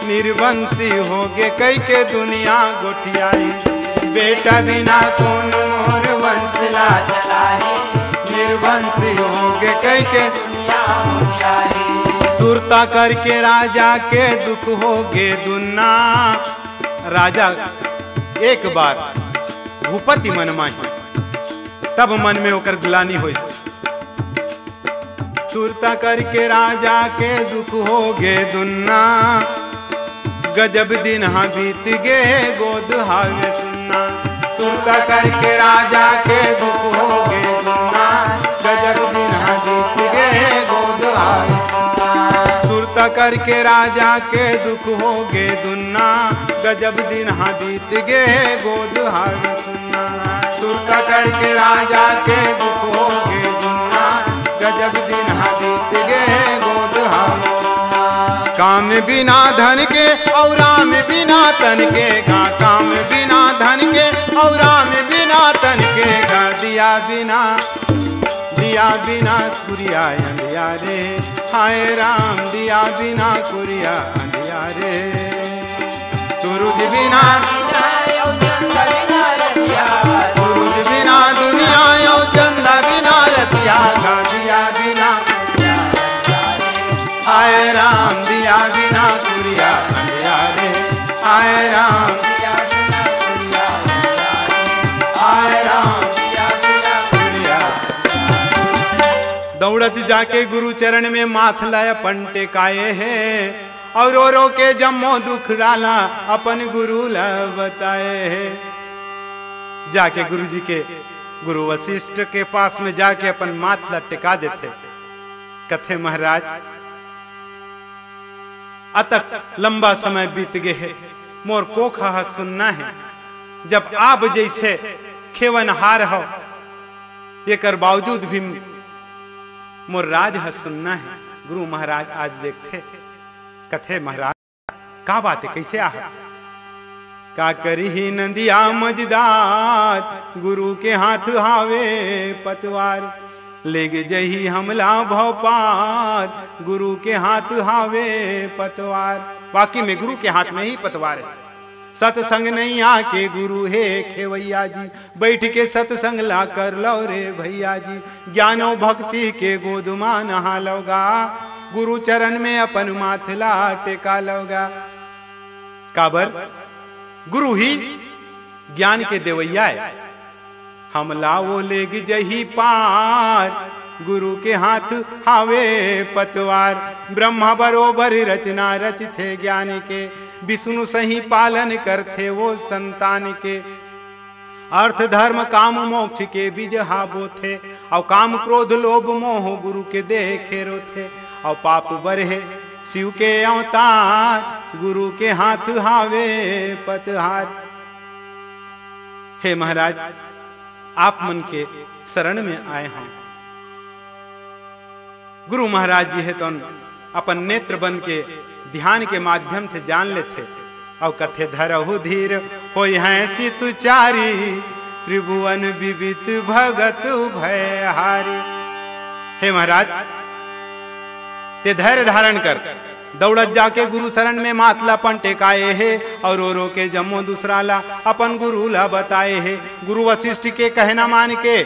निर्वंशी होगे कई के दुनिया गोठियाई। बेटा बिना कौन मोर वंशला चलाही निर्वंशी होगे कई के दुनिया गोठियाई। सुरता करके राजा के दुख होगे दुन्ना राजा एक बार भूपति मन माही तब मन में होकर ग्लानि होई। सुरता करके राजा के दुख होगे दुन्ना गजब दिन हाँ बीत गे गोद हावे सुनना। सुरता करके राजा के दुख होगे दुन्ना गजब दिन हाँ बीत गे गोद हावे सुनना। सुरता करके राजा के दुख होगे दुन्ना गजब दिन हाँ बीत गे गोद हावे सुनना। सुरता करके राजा के दुख होगे दुन्ना गजब दिन हाँ बीत गे गोद हावे। काम बिना धन के और राम बिना तन के गा काम बिना धन के और राम बिना तन के गा दिया बिना कुरिया अंधियारे हाय राम दिया बिना कुरिया अंधियारे। सूरज बिना सूरज बिना दुनिया और चंदा बिना रतिया गा दिया बिना हाय राम दिया बिना कुरिया अंधियारे हाय राम दिया बिना कुरिया हाय राम दिया बिना दौड़त जाके गुरु चरण में माथ लाया पंटे काये है और रो के जम्मो दुख डाला अपन गुरु ला बताए है। जाके गुरु जी के गुरु वशिष्ठ के पास में जाके अपन माथ ला टिका देते। कथे महाराज अतक लंबा समय बीत गए है, मोर कोखा सुनना है। जब आप जैसे खेवन हार हो ये कर बावजूद भी मोर राज है सुनना है। गुरु महाराज आज देखते कथे महाराज का बात है कैसे आहस का करी नंदिया मजदार गुरु के हाथ हावे पतवार लेगे जही हमला भोपाल गुरु के हाथ हावे पतवार। वाकई में गुरु के हाथ में ही पतवार है। सत्संग नहीं आके गुरु है खेवैया जी बैठ के सत्संग ला कर लो रे भैया जी। ज्ञानो भक्ति के गोदमा नहा लोगा गुरु चरण में अपन माथला टेका लोगा। काबर गुरु ही ज्ञान के देवैया है। हमला वो लेग जही पार गुरु के हाथ हावे पतवार। ब्रह्मा बरोबर रचना रचते ज्ञान के विष्णु सही पालन करते वो संतान के। अर्थ धर्म काम मोक्ष के बीज हाबो थे और काम क्रोध लोभ मोह गुरु के देखे रोथे और पाप बरहे शिव के अवतार गुरु के हाथ हावे पतहार। हे महाराज आप मन के शरण में आए हैं। गुरु महाराज जी है तो अपन नेत्र बन के ध्यान के माध्यम से जान लेते और कथे धरहु धीर होई हैं सितुचारी त्रिभुवन विवित भगत भयहारी। हे महाराज ते धैर्य धारण कर दौड़त जाके गुरु शरण में मातला पन टेकाए है और रो के जम्मो दूसरा ला अपन गुरु ला बताए है। गुरु वशिष्ठ के कहना मान के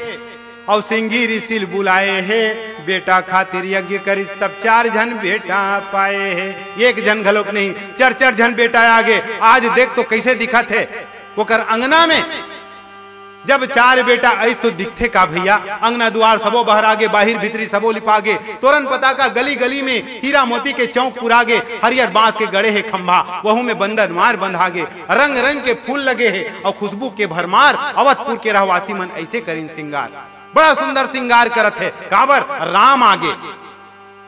और सिंगी ऋषि बुलाए है। बेटा खातिर यज्ञ करिस तब 4 जन बेटा पाए है। एक जन घलोक नहीं 4 जन बेटा आगे। आज देख तो कैसे दिखा थे वो कर अंगना में जब 4 बेटा आई तो दिखते का भैया। अंगना द्वार सबो बहर आगे बाहिर भीतरी सबो लिपागे। तोरन पताका गली गली में हीरा मोती के चौक पुरागे। हरियर बांस के गड़े है खंभा वहू में बंदर मार बंधागे। रंग रंग के फूल लगे है और खुशबू के भरमार। अवधपुर के रहवासी मन ऐसे करीन सिंगार बड़ा सुंदर सिंगार करत है। काबर राम आगे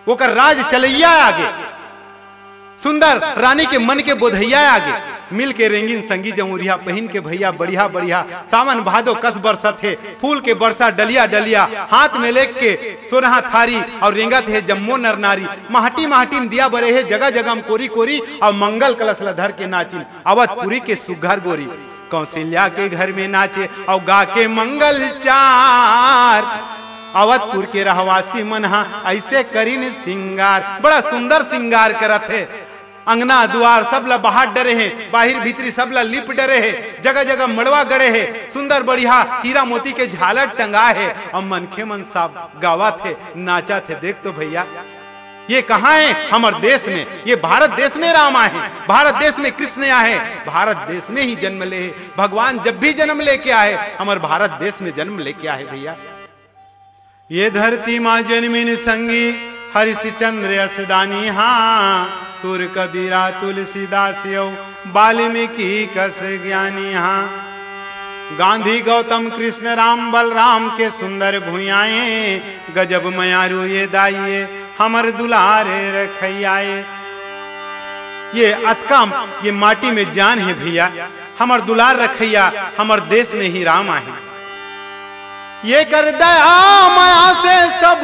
वो कर राज चलैया आगे सुंदर रानी के मन के बोधैया आगे। मिल के रेंगिन संगी जमुरिया पहन के भैया बढ़िया बढ़िया सावन भादो कस बरसत है। फूल के बरसा डलिया डलिया हाथ में लेके के सोरहा थारी और रेंगत है जम्मो नर नारी। महटी महटी में दिया बरे है जगह जगह में कोरी कोरी और मंगल कलश धर के नाचिन। अवधपुरी के सुघर गोरी कौशल्या के घर में नाचे और गा के मंगल चार। अवधपुर के रहवासी मनहा ऐसे करीन सिंगार बड़ा सुंदर सिंगार करत है। अंगना द्वार सब ला बाहर डरे हैं बाहिर भीतरी सब ला लिप डरे है। जगह जगह मड़वा गड़े है सुंदर बढ़िया हीरा मोती के झालर टंगा है और मनखे मन साहब गावा थे नाचा थे। देख तो भैया ये कहाँ है हमारे देश में। ये भारत देश में राम आए भारत देश में कृष्ण आए भारत देश में ही जन्म ले। भगवान जब भी जन्म लेके आए हमारे भारत देश में जन्म लेके आए भैया। ये धरती माँ जन्मिन संगी हरिश्चंद्र यशदानी हाँ सूर कबीरा तुलसीदास वाल्मीकि कस ज्ञानी हाँ। गांधी गौतम कृष्ण राम बलराम के सुंदर भुयाए गजब मयारू ये दाइये हमर दुलारे रखैयाए। ये अतकाम ये माटी में जान है भैया। हमर दुलार रखैया हमर देश में ही राम आहे। ये कर दया माया से सब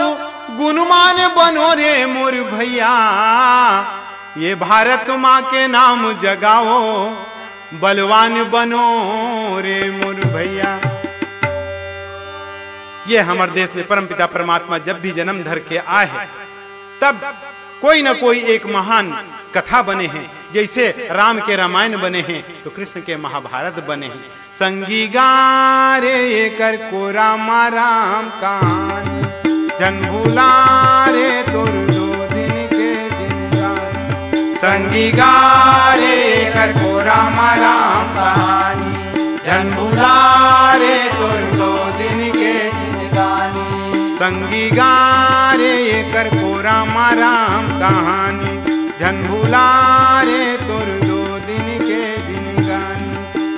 गुणमान बनो रे मोर भैया। ये भारत माँ के नाम जगाओ बलवान बनो रे मोर भैया। ये हमारे देश में परमपिता परमात्मा जब भी जन्म धर के आए हैं तब कोई न कोई एक महान कथा बने हैं। जैसे राम के रामायण बने हैं तो कृष्ण के महाभारत बने हैं। संगी गारे ये कर को रामा राम कहानी जन भूला रे तुर दो दिन के जिंदगानी। संगी गारे कर को रामा राम कहानी जन भूला रे तुर दो दिन के जिंदगानी। संगी गारे राम कहानी जन भूला रे तुर 2 दिन के दिन गानी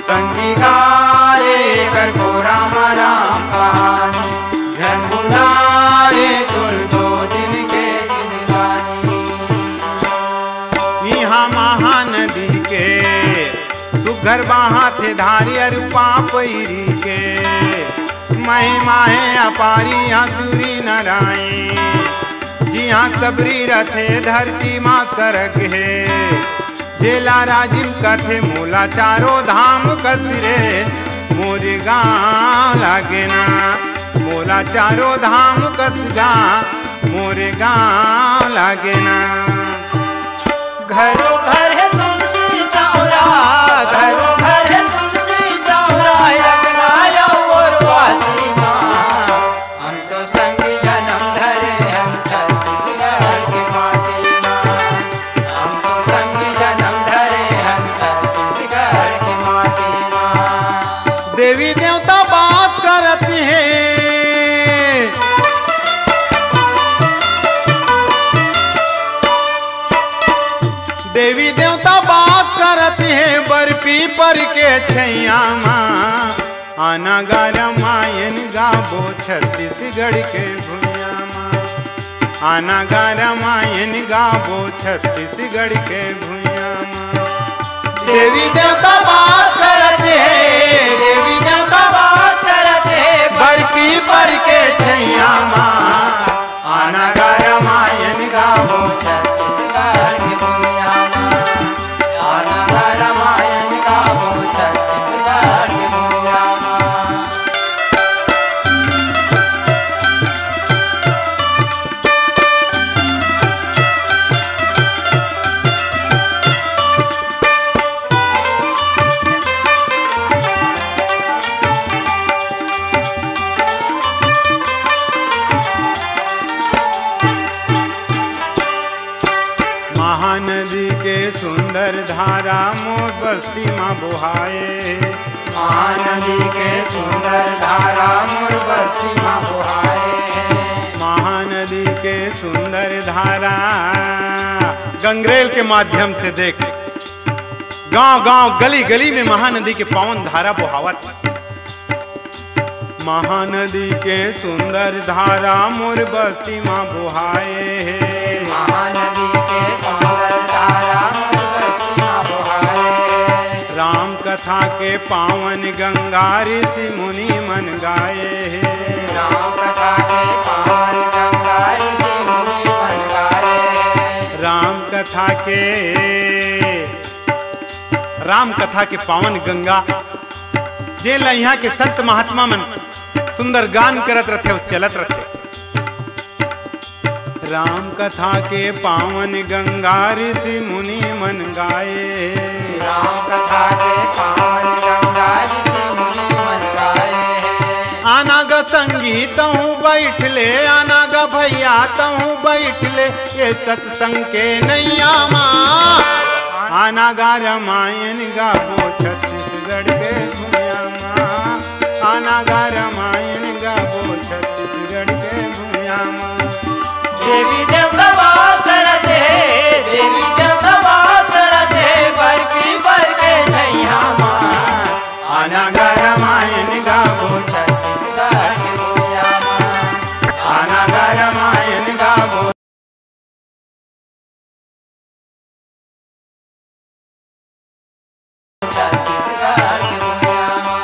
संगी गारे कर को राम राम कहानी जन भूला रे तुर 2 दिन के दिन गानी। यहाँ महानदी के सुघर बाहा थे धारी अरु पापरी के महिमा है अपारी हसूरी नारायण जी हाँ सबरी रथे धरती माँ सरग है जेला राजिम कथे मोला चारों धाम कसरे मोरे गाँव लागे ना मोला चारों धाम कसगा मोरे गाँव लागे ना। घरों घर है तुलसी चौरा घरों घर है तुलसी चौरा यज्ञाया और वासी माँ हम तो संग जन्म धरे हम छत्तीसगढ़ की माटी माँ हम तो संग जन्म धरे हम छत्तीसगढ़ की माटी माँ। देवी देवता बात करते हैं देवी देवता बात करते हैं बर्फी पर के छैया माँ आना गा रामायण गाबो छत्तीसगढ़ के भूया माँ आना गा रामायण गाबो छत्तीसगढ़ के भूया माँ। देवी देवता बात करते हैं देवी देवता बात करते हैं बर्फी पर के छैया माँ आना गा रामायण गाबो छत्तीसगढ़ की भूमिया माँ आना रामायण गावो छत्तीसगढ़ की भूमिया माँ। महानदी के सुंदर धारा मोर बस्ती माँ बुहाए महानदी के सुंदर धारा मोर बस्ती माँ बुहाए महानदी के सुंदर धारा गंगरेल के माध्यम से देख गांव गांव गली गली में महानदी के पावन धारा बुहावत महानदी के सुंदर धारा मोर बस्ती माँ बुहाए महानदी के सुंदर धारा मोर बस्ती माँ बुहाए राम कथा के पावन गंगा ऋषि मुनि मन गाए राम कथा के पावन गंगा ऋषि मुनि मन गाए राम कथा के पावन गंगा जे यहाँ के संत महात्मा मन सुंदर गान करत रथे और चलत रथे। राम कथा के पावन गंगा ऋषि मुनि मन गाए राम कथा के पावन गंगा ऋषि मुनि मन गाए। आना ग संगीत हूँ बैठ ले आना ग भैया तहूँ बैठ ले ये सत्संग के नैया माँ आना गा रामायण गाबो छत्तीसगढ़ के भूया माँ आना गा रामायण गाबो छत्तीसगढ़ के भूया माँ। देवी देवता वास करते देवी देवता वास करते बरकी बर के छैया माँ आना गा रामायण गाबो छत्तीसगढ़ की भूया माँ आना गा रामायण गाबो छत्तीसगढ़ की भूया माँ।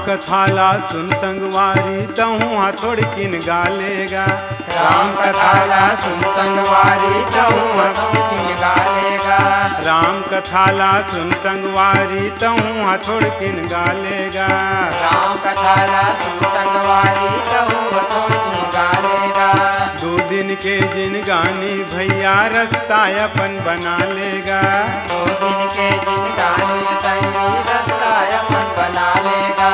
कथाला सुन संगवारी तहूँ हथोड़ किन गालेगा राम कथाला सुन संगवारी तहूँ हथोड़ किन गालेगा राम कथाला सुन संगवारी तहूँ हथोड़ किन गालेगा राम कथाला सुन संगवारी तहूँ हथोड़ किन गालेगा 2 दिन के जिन गानी भैया रास्ता अपन बना लेगा 2 दिन के जिन गानी संगी रास्ता अपन बना लेगा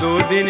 2 दिन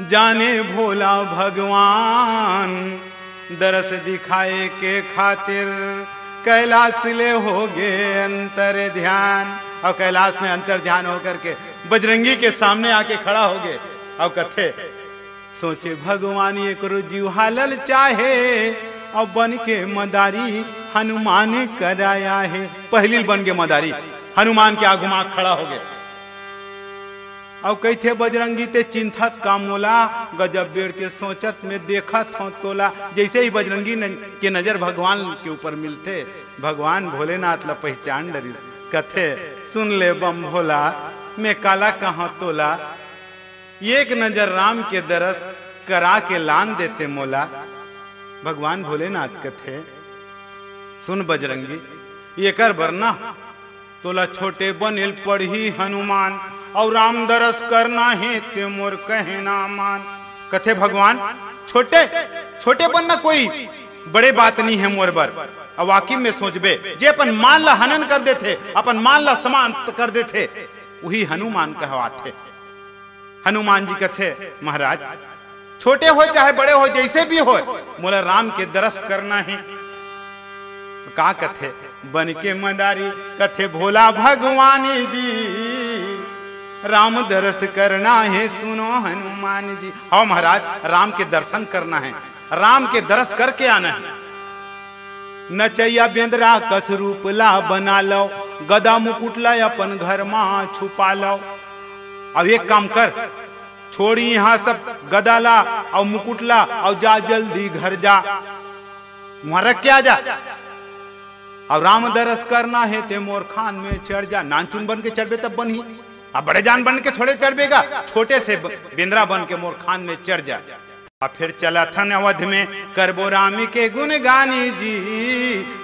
जाने भोला भगवान दरस दिखाए के खातिर कैलाश ले हो गए अंतर ध्यान। और कैलाश में अंतर ध्यान होकर के बजरंगी के सामने आके खड़ा हो गए। और कथे सोचे भगवान ये करो जीव हालल चाहे और बन के मदारी हनुमान कराया है। पहली बन के मदारी हनुमान के आगुमा खड़ा हो गए। और कही थे बजरंगी ते चिंथस का मोला गजब बेड़ के सोचत में देखा था तोला। जैसे ही बजरंगी के नजर भगवान के ऊपर मिलते भगवान भोलेनाथ ला पहचान डरी। कथे सुन ले बम भोला मैं काला कहाँ तोला। एक नजर राम के दरस करा के लान देते मोला। भगवान भोलेनाथ कथे सुन बजरंगी ये कर वरना तोला छोटे बनिल पढ़ी हनुमान और राम दरस करना है ते मोर कहना मान। कथे भगवान छोटे छोटे बनना कोई बड़े बात नहीं है मोर बर। और वाकई में सोचबे जे अपन मान ला हनन कर देते अपन मान ला समाप्त कर देते वही हनुमान कहवाते। हनुमान जी कथे महाराज छोटे हो चाहे बड़े हो जैसे भी हो मोला राम के दरस करना है। तो का कथे बन के मदारी कथे भोला भगवान जी राम दरस करना है सुनो हनुमान जी। हाँ महाराज राम के दर्शन करना है राम के दरस करके आना है। नचैया बेंद्रा कस रूप ला बना लो गदा मुकुट ला अपन घर में छुपा लो। अब एक काम कर छोड़ी यहाँ सब गदा ला और मुकुट ला और जा जल्दी घर जा वहां रख के आ जा। अब राम दरस करना है ते मोर खान में चढ़ जा। नानचुन बन के चढ़बे तब बन ही अब बड़े जान बन के थोड़े चढ़बेगा छोटे से बेंद्रा बन के मोर खान में चढ़ जा। अब फिर चला थन अवध में करबो राम के गुण गानी जी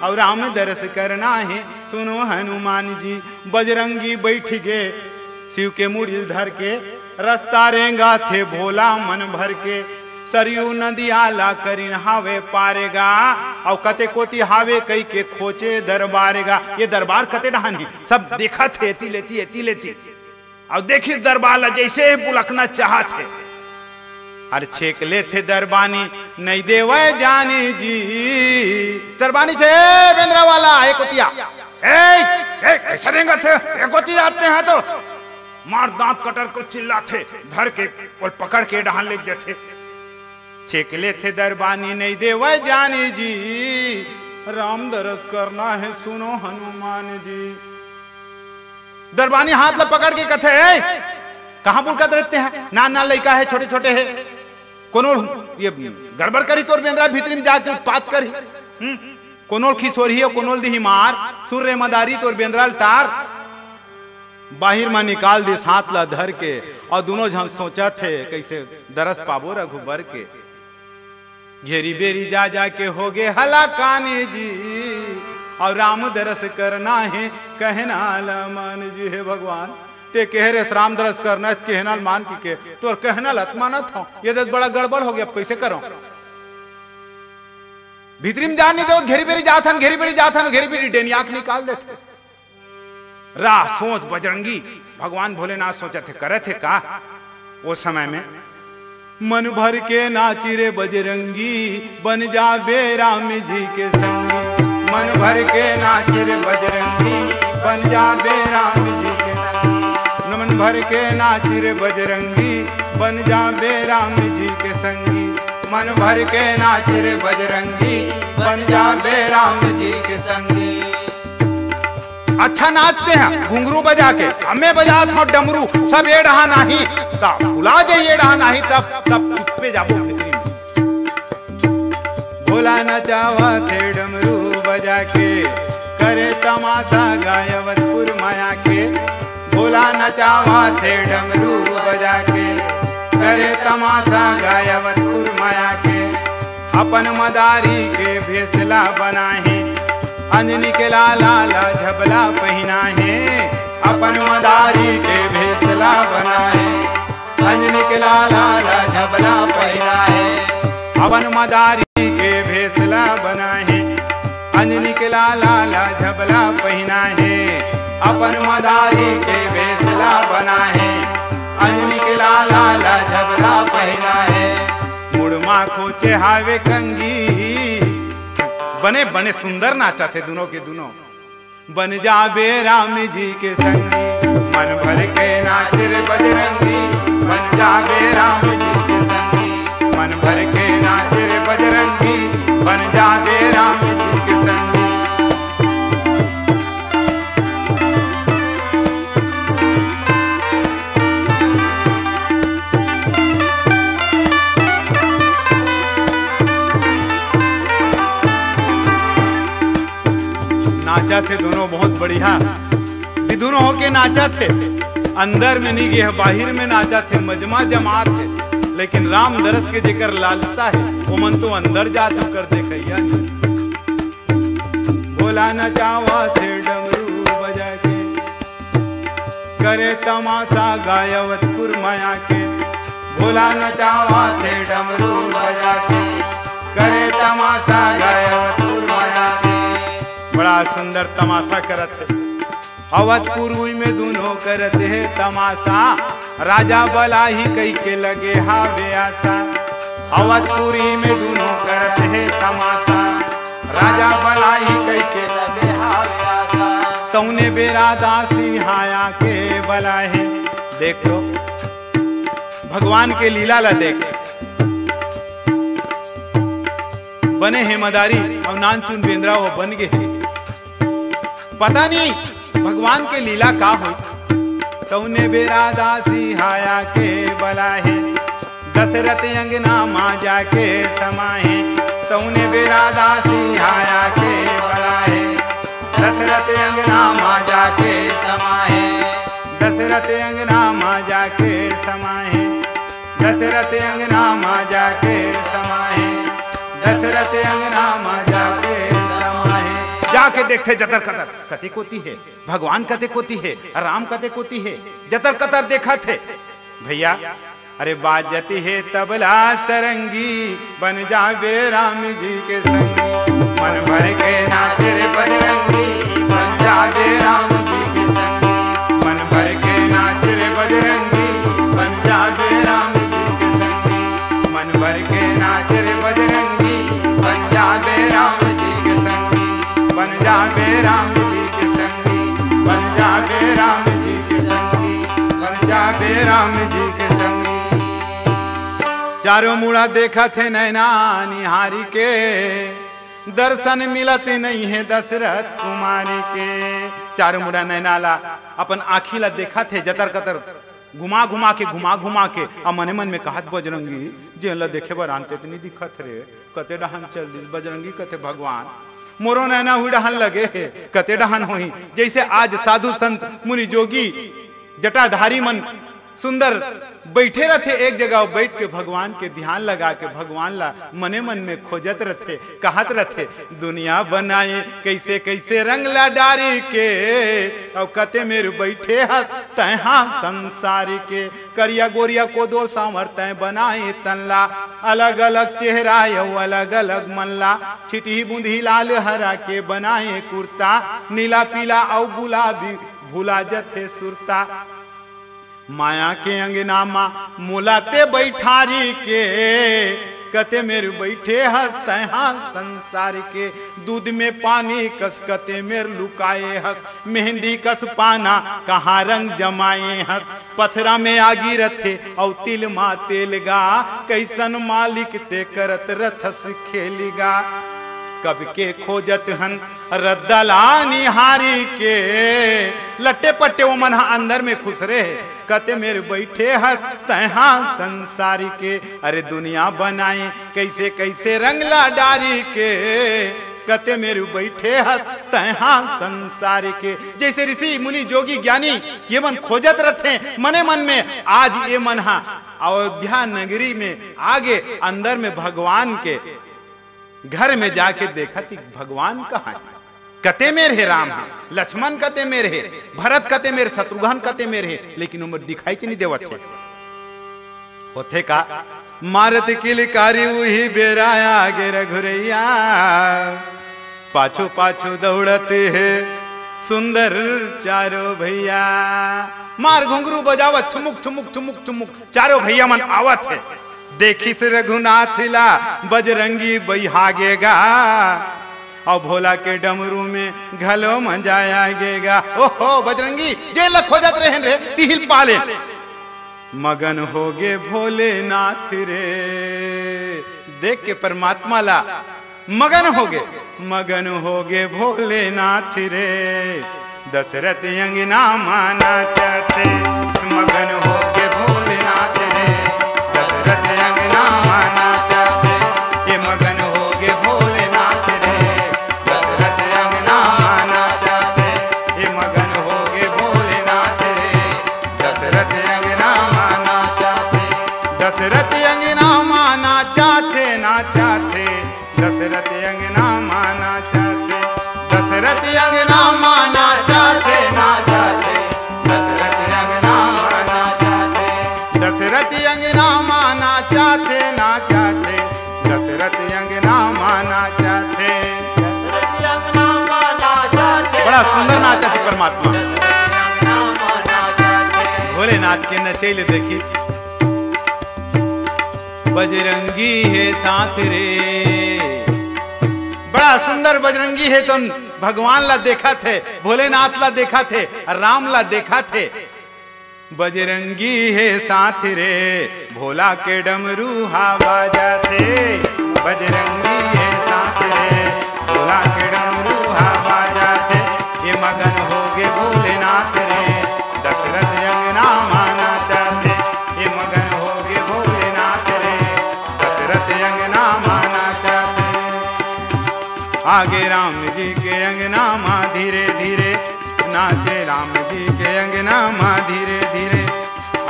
और राम दरस करना है सुनो हनुमान जी। बजरंगी बैठ गए शिव के मुड़ी धर के रास्ता रेंगा थे भोला मन भर के। सरयू नदी आला करीन हावे पारेगा और कते कोती हावे कई के खोचे दरबारेगा। ये दरबार कते डहानी सब देखा थे एती लेती और देखिए दरबार जैसे ही बुलकना चाहते अरे छेक ले थे दरबानी नहीं देवे जानी जी। दरबानी छे बेंद्रा वाला एक कोतिया कैसा देंगे थे एक कोती जाते हैं तो मार दांत कटर को चिल्लाते धर के और पकड़ के डहान ले जाते। छेक ले थे दरबानी नहीं देवे जानी जी राम दरस करना है सुनो हनुमान जी। दरबानी हाथ ला पकड़ के कथे कहां बुलकत रहते हैं ना लड़का है छोटे छोटे है कोनो ये गड़बड़ करी तोर बेंद्रा भीतरी में जाके उत्पात करी कोनोल खिसोरी है कोनोल दी मार सूर्य मदारी तोर बेंद्राल तार बाहिर में निकाल दिस हाथ ला धर के और दोनों जन सोचा थे कैसे दरस पाबो रघुबर के। घेरी बेरी जा के हो गए हलाकानी जी और राम दरस करना है कहना मान जी। है भगवान ते कह रहे राम दरस करना है कहना मान के तो कहना लतमानत हो ये तो बड़ा गड़बड़ हो गया कैसे करो। भीतरी में जाने दो घेरी बेरी जाथन घेरी बेरी डेनियाक निकाल देते। राह सोच बजरंगी भगवान भोलेनाथ सोचे थे करे थे का वो समय में मन भर के नाची रे बजरंगी बन जा बे राम जी के संगी। मन भर के नाची रे बजरंगी बन जा बे राम जी के संगी। मन भर के नाची रे बजरंगी बन जा बे राम जी के संगी। मन भर के नाची रे बजरंगी बन जा बे राम जी के संगी। अच्छा नाचते हैं घुंघरू बजा के हमें बजा था डमरू सब ये रहा नहीं तब बुला दे ये रहा नहीं तब पे जाबो भोला नचावा थे डमरू बजा के करे तमाशा गायवतपुर माया के। भोला नचावा थे डमरू बजा के करे तमाशा गायवतपुर माया के। अपन मदारी के भेसला बनाए अंजनी के लाला ला झबला पहना है। अपन मदारी के भेसला बना है अंजनी के लाला ला झबला पहना है। अपन मदारी के भेसला बना है अंजनी के लाला ला झबला पहना है। अपन मदारी के भेसला बना है अंजनी के लाला ला झबला पहना पौवा खोचे हावे कंगी। बने बने सुंदर नाचा थे दोनों के दोनों। बन जाबे राम जी के संगी, मन भर के नाच रे बजरंगी। बन जाबे राम जी के संगी, मन भर के नाच रे बजरंगी। बन जाबे राम जी के संगी। नाचा थे दोनों बहुत बढ़िया, ये दोनों होके नाचा थे। अंदर में नहीं गए, बाहर में नाचा थे, मजमा जमात थे। लेकिन राम दरस के जेकर लालसा है वो मन तो अंदर जातू कर देखैया। बोला नचावा थे डमरू बजा के, करे तमाशा गायवतपुर माया के। बोला नचावा थे डमरू बजा के, करे तमाशा गायवतपुर माया के। बड़ा सुंदर तमाशा करत है अवधपुर में दोनों करत है तमाशा। राजा बलाही कई के लगे हावे आशा। अवधपुरी में दोनों करत है तमाशा। राजा बलाही कई के लगे हावे आशा। तौने बेरा दासी हाया के बलाहे। देखो भगवान के लीला ला देख। बने हैं मदारी और नानचुन बेंद्रा वो बन गए। पता नहीं भगवान के लीला का हो। तौने बेरा दासी हाया के बलाहे। दशरथ अंगना माँ जाके समाहे। तौने बेरा दासी हाया के बलाहे। दशरथ अंगना माँ जाके समाहे। दशरथ अंगना माँ जाके समाहे। दशरथ अंगना माँ जाके समाहे। दशरथ अंगना माँ जाके समाहे। जाके देखते जतर कतर कते कोती है, भगवान कते कोती है, राम कते कोती है। जतर कतर देखा थे भैया। अरे बाजती है तबला सरंगी, बन जाबे राम जी के संगी। मन भर के नाच रे बजरंगी, बन जाबे राम जी के संगी। मन भर के नाच रे बजरंगी, बन जाबे राम जी के संगी। मन भर के नाच रे बजरंगी, बन जाबे राम जी के संगी। बन जाबे राम जी के संगी। बन जाबे राम जी के संगी। बन जाबे राम जी के संगी। चारों मुड़ा देखा थे नैना निहारी के, दर्शन मिलत नहीं है दशरथ कुमारी के। चारों मुड़ा नैना ला अपन आँखी ला देखा थे जतर कतर घुमा घुमा के आ मने मन में कहत बजरंगी जे ला देखे बर आनते इतनी दिखत रे। कते डहन चल दिस बजरंगी, कते भगवान मोरो नैना हुई डहन लगे है। कते डहन होई जैसे आज साधु संत मुनि जोगी जटाधारी मन सुंदर बैठे रहते एक जगह, बैठ के भगवान के ध्यान लगा के भगवान ला मने मन में खोजत रहते, कहत रहते दुनिया बनाए कैसे कैसे रंग ला डारी के। और कते मेरे बैठे हस तहा संसारी के। करिया गोरिया को दो सांवर तय बनाए तनला, अलग अलग चेहरा यौ अलग अलग मनला। छिटी बूंदी लाल हरा के बनाए कुर्ता, नीला पीला और गुलाबी भूला जथे सुरता। माया के अंगना मा मोलाते बैठारी के, कते मेरे बैठे हंस तहा संसार के। दूध में पानी कस कते मेर लुकाए हंस, मेहंदी कस पाना कहाँ रंग जमाए हंस। पथरा में आगी रथे और तिल मा तेल गा, कैसन मालिक ते करत रथस खेलिगा। कब के खोजत हन रद्दला निहारी के, लट्टे पट्टे वो मन अंदर में खुश रहे। कते मेरे बैठे हंस तहा संसारी के। अरे दुनिया बनाए कैसे कैसे रंगला डारी के, कते मेरे बैठे हंस तहा संसारी के। जैसे ऋषि मुनि जोगी ज्ञानी ये मन खोजत रहते मने मन में। आज ये मन अयोध्या नगरी में आगे अंदर में भगवान के घर में जाके देखा थी भगवान कहाँ है। कते मेर है राम है, लक्ष्मण कते मेर है, भरत कते मेर, शत्रुघ्न कते मेर है, लेकिन उम्र दिखाई के नहीं देवत है। होते का मारत किलकारी वही बेरा आगे रघुरैया, पाछो पाछो दौड़ते है सुंदर चारों भैया। मार घुंघरू बजावत ठुमुक ठुमुक ठुमुक ठुमुक चारों भैया मन आवत है। देखिस रघुनाथ ला बजरंगी बैहागेगा और भोला के डमरू में घलो मंजायागेगा। ओहो बजरंगी जे लख हो जात रहे रे तिहिल पाले मगन होगे भोलेनाथ रे। देख के परमात्मा ला मगन होगे भोलेनाथ रे। दशरथ अंगना माना चाहते मगन होगे भोलेनाथ रे। दशरथ अंगना माना चाहते ये मगन होगे भोलेनाथ रे। दशरथ अंगना माना चाहते ये मगन होगे भोलेनाथ रे। दशरथ अंगना माना चाहते दशरथ अंगना माना चाहते ना चाहते दशरथ अंगना माना चाहते दशरथ अंगना माना चाहते ना चाहते दशरथ अंगना माना चाहते दशरथ अंगना माना चाहते ना चाहते दशरथ अंगना माना चाहते दशरथ अंगना माना चाहते। बड़ा सुंदर नाचा थे परमात्मा अंगना माना चाहते। भोलेनाथ के नचैले देखी बजरंगी है साथ रे। बड़ा सुंदर बजरंगी है तुम भगवान ला देखा थे भोलेनाथ ला देखा थे राम ला देखा थे। बजरंगी है साथ रे भोला के डमरू हवा जाते। बजरंगी है साथ रे भोला के डमरू हवा जाते ये मगन होगे भोलेनाथ रे। दशरथ अंगना माना चाहते ये मगन होगे भोलेनाथ रे। दशरथ अंगना माना चाहते आगे राम जी के अंगना माँ धीरे धीरे नाचे। राम जी के अंगना माँ धीरे धीरे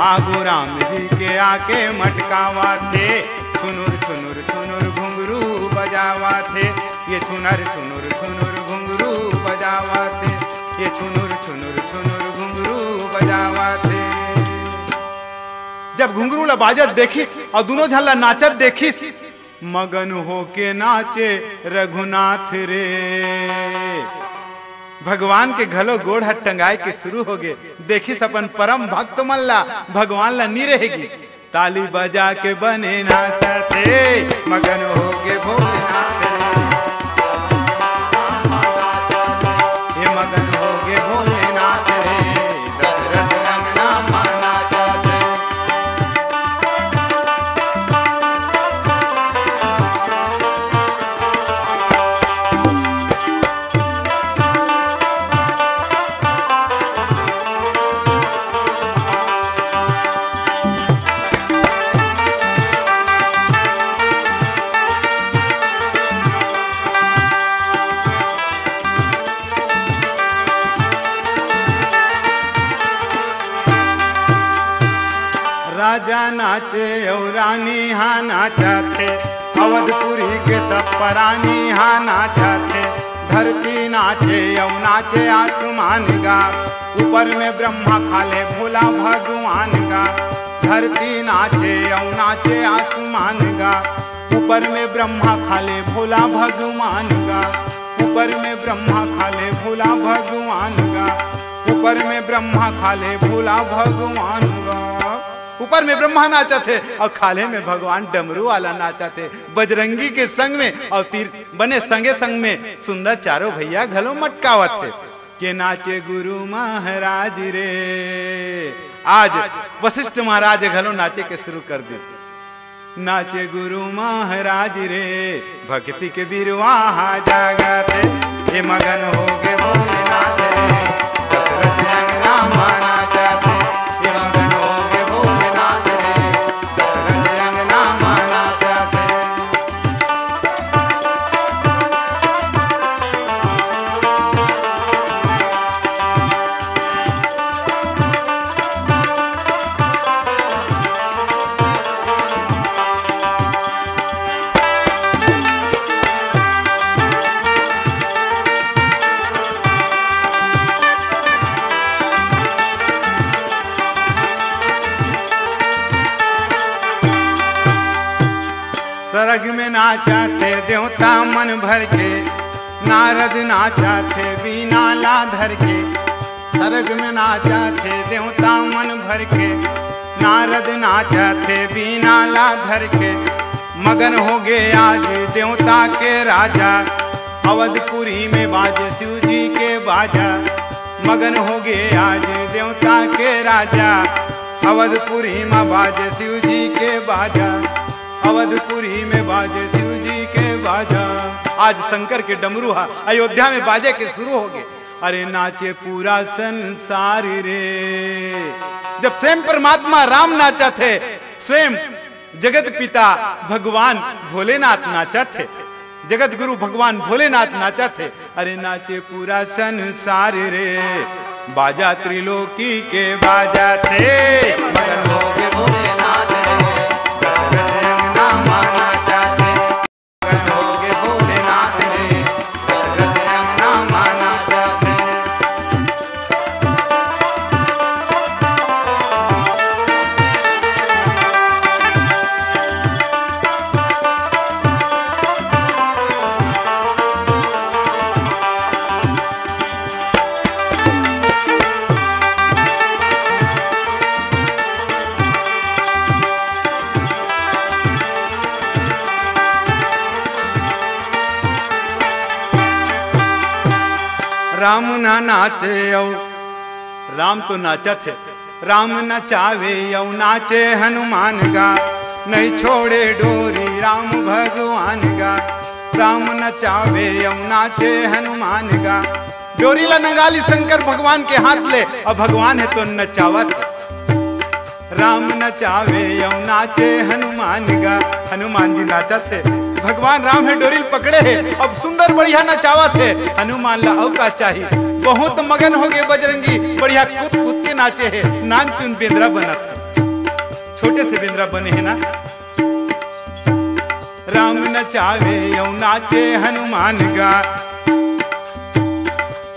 आगू राम जी के आके मटकावा थे। छुनुर छुनुर छुनुर घुंघरू बजावा थे ये छुनर छुनुर छुनुर घुंघरू बजावा थे ये छुनुर छुनुर छुनुर घुंघरू बजावा थे। जब घुंघरू ला बाजत देखी और दोनों झल्ला नाचत देखी मगन होके नाचे रघुनाथ रे। भगवान के घलो गोड़ हाथ टंगाए के शुरू हो गए। देखिस अपन परम भक्त मल्ला भगवान ला नी रहेगी ताली बजा के बने नाचते मगन होके भोलेनाथ रे। ये मगन होके भोलेनाथ रे। दशरथ अंगना माना चाहते राजा नाचे और रानी हाँ नाचाते। अवधपुरी के सब परानी हाँ नाचाते। धरती नाचे और नाचे आसमान गा ऊपर में ब्रह्मा खाले भोला भगवान गा। धरती नाचे और नाचे आसमान गा ऊपर में ब्रह्मा खाले भोला भगवान गा। ऊपर में ब्रह्मा खाले भोला भगवान गा। ऊपर में ब्रह्मा खाले भोला भगवान गा। ऊपर में ब्रह्मा नाचा थे और खाले में भगवान डमरू वाला नाचा थे बजरंगी के संग में और तीर बने संगे संग में सुंदर चारों भैया घलो मटकावा थे के नाचे गुरु महाराज रे। आज वशिष्ठ महाराज घलो नाचे के शुरू कर दे। नाचे गुरु महाराज रे भक्ति के बिरवाहा जागते ये मगन हो गए भोलेनाथ रे। दशरथ अंगना माना चाहते ये मगन हो गए भोलेनाथ रे। दशरथ अंगना माना चाहते सरग में नाचा थे देवता मन भर के। नारद नाचा थे बीना ला धर के। सरग में नाचा थे देवता मन भर के। नारद नाचा थे बीना ला धर के, मगन हो गए आज देवता के राजा। अवधपुरी में बाजे शिव जी के बाजा, मगन हो गए आज देवता के राजा। अवधपुरी में बाजे शिव जी के बाजा, अवधपुरी में बाजे शिव जी के बाजा। आज शंकर के डमरूहा अयोध्या में बाजे के शुरू हो गए। अरे नाचे पूरा संसार रे। जब स्वयं परमात्मा राम नाचा थे, स्वयं जगत पिता भगवान भोलेनाथ नाचा थे, जगत गुरु भगवान भोलेनाथ नाचा थे। अरे नाचे पूरा संसार रे, बाजा त्रिलोकी के बाजा थे। मगन हो गए भोलेनाथ रे, गज अंगना नाचा थे। मगन हो गए भोलेनाथ रे, गज अंगना नाचा थे। राम ना नाचे यौ, राम तो नाचा थे। राम नचावे यौ नाचे हनुमान गा, नहीं छोड़े डोरी राम भगवान गा। राम नचावे यौ नाचे हनुमान गा, डोरी ला नगाली शंकर भगवान के हाथ ले, और भगवान है तो नचावत। राम नचावे यौ नाचे हनुमान गा, हनुमान जी नाचा थे। भगवान राम है डोरिल पकड़े है, अब सुंदर बढ़िया नचावा थे। हनुमान ला औ का चाहिए, बहुत मगन हो गए बजरंगी, बढ़िया कूद कूद के नाचे है। नान चुन बेंद्रा बना था, छोटे से बेंद्रा बने है ना। राम नचावे यौ नाचे हनुमान गा,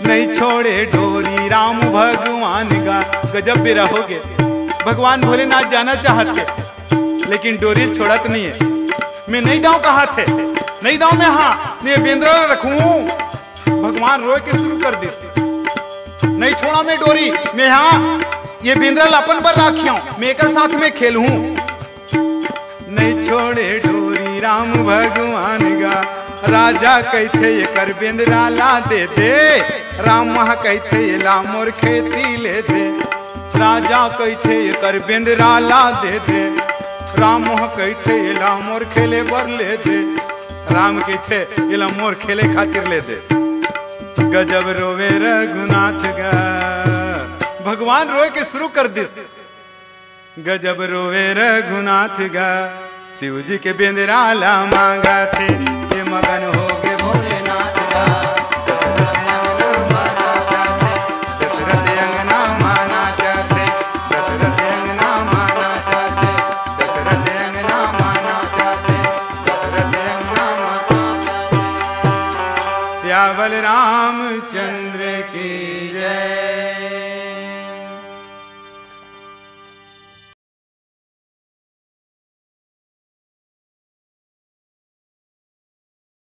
नहीं छोड़े डोरी राम भगवान गा। गजब भी रहोगे, भगवान भोलेनाथ जाना चाहते, लेकिन डोरी छोड़त नहीं है। मैं नहीं जाऊं कहा थे, नहीं जाऊं मैं, हाँ नहीं बेंद्रा रखूं। भगवान रोए के शुरू कर देते, नहीं छोड़ा मैं डोरी, मैं हाँ ये बेंद्रा लापन पर राखिया, मैं एक साथ में खेलूं। नहीं छोड़े डोरी राम भगवान गा, राजा कहते ये कर बेंद्रा ला दे दे। राम महा कहते ये ला मोर खेती ले दे। राजा कहते ये कर बेंद्रा ला दे दे। राम मोह कहते ये ला मोर खेले बर ले दे। राम कहते ये ला मोर खेले खातिर ले दे। गजब रोवे रघुनाथ गा, भगवान रोए के शुरू कर दे। गजब रोवे रघुनाथ गा, शिव जी के बेंद्रा ला मांगा थे। ये मगन हो गए भोलेनाथ गा, दशरथ अंगना माना चाहते, दशरथ अंगना माना चाहते, दशरथ अंगना माना चाहते, दशरथ अंगना माना चाहते। श्यावल रामचंद्र की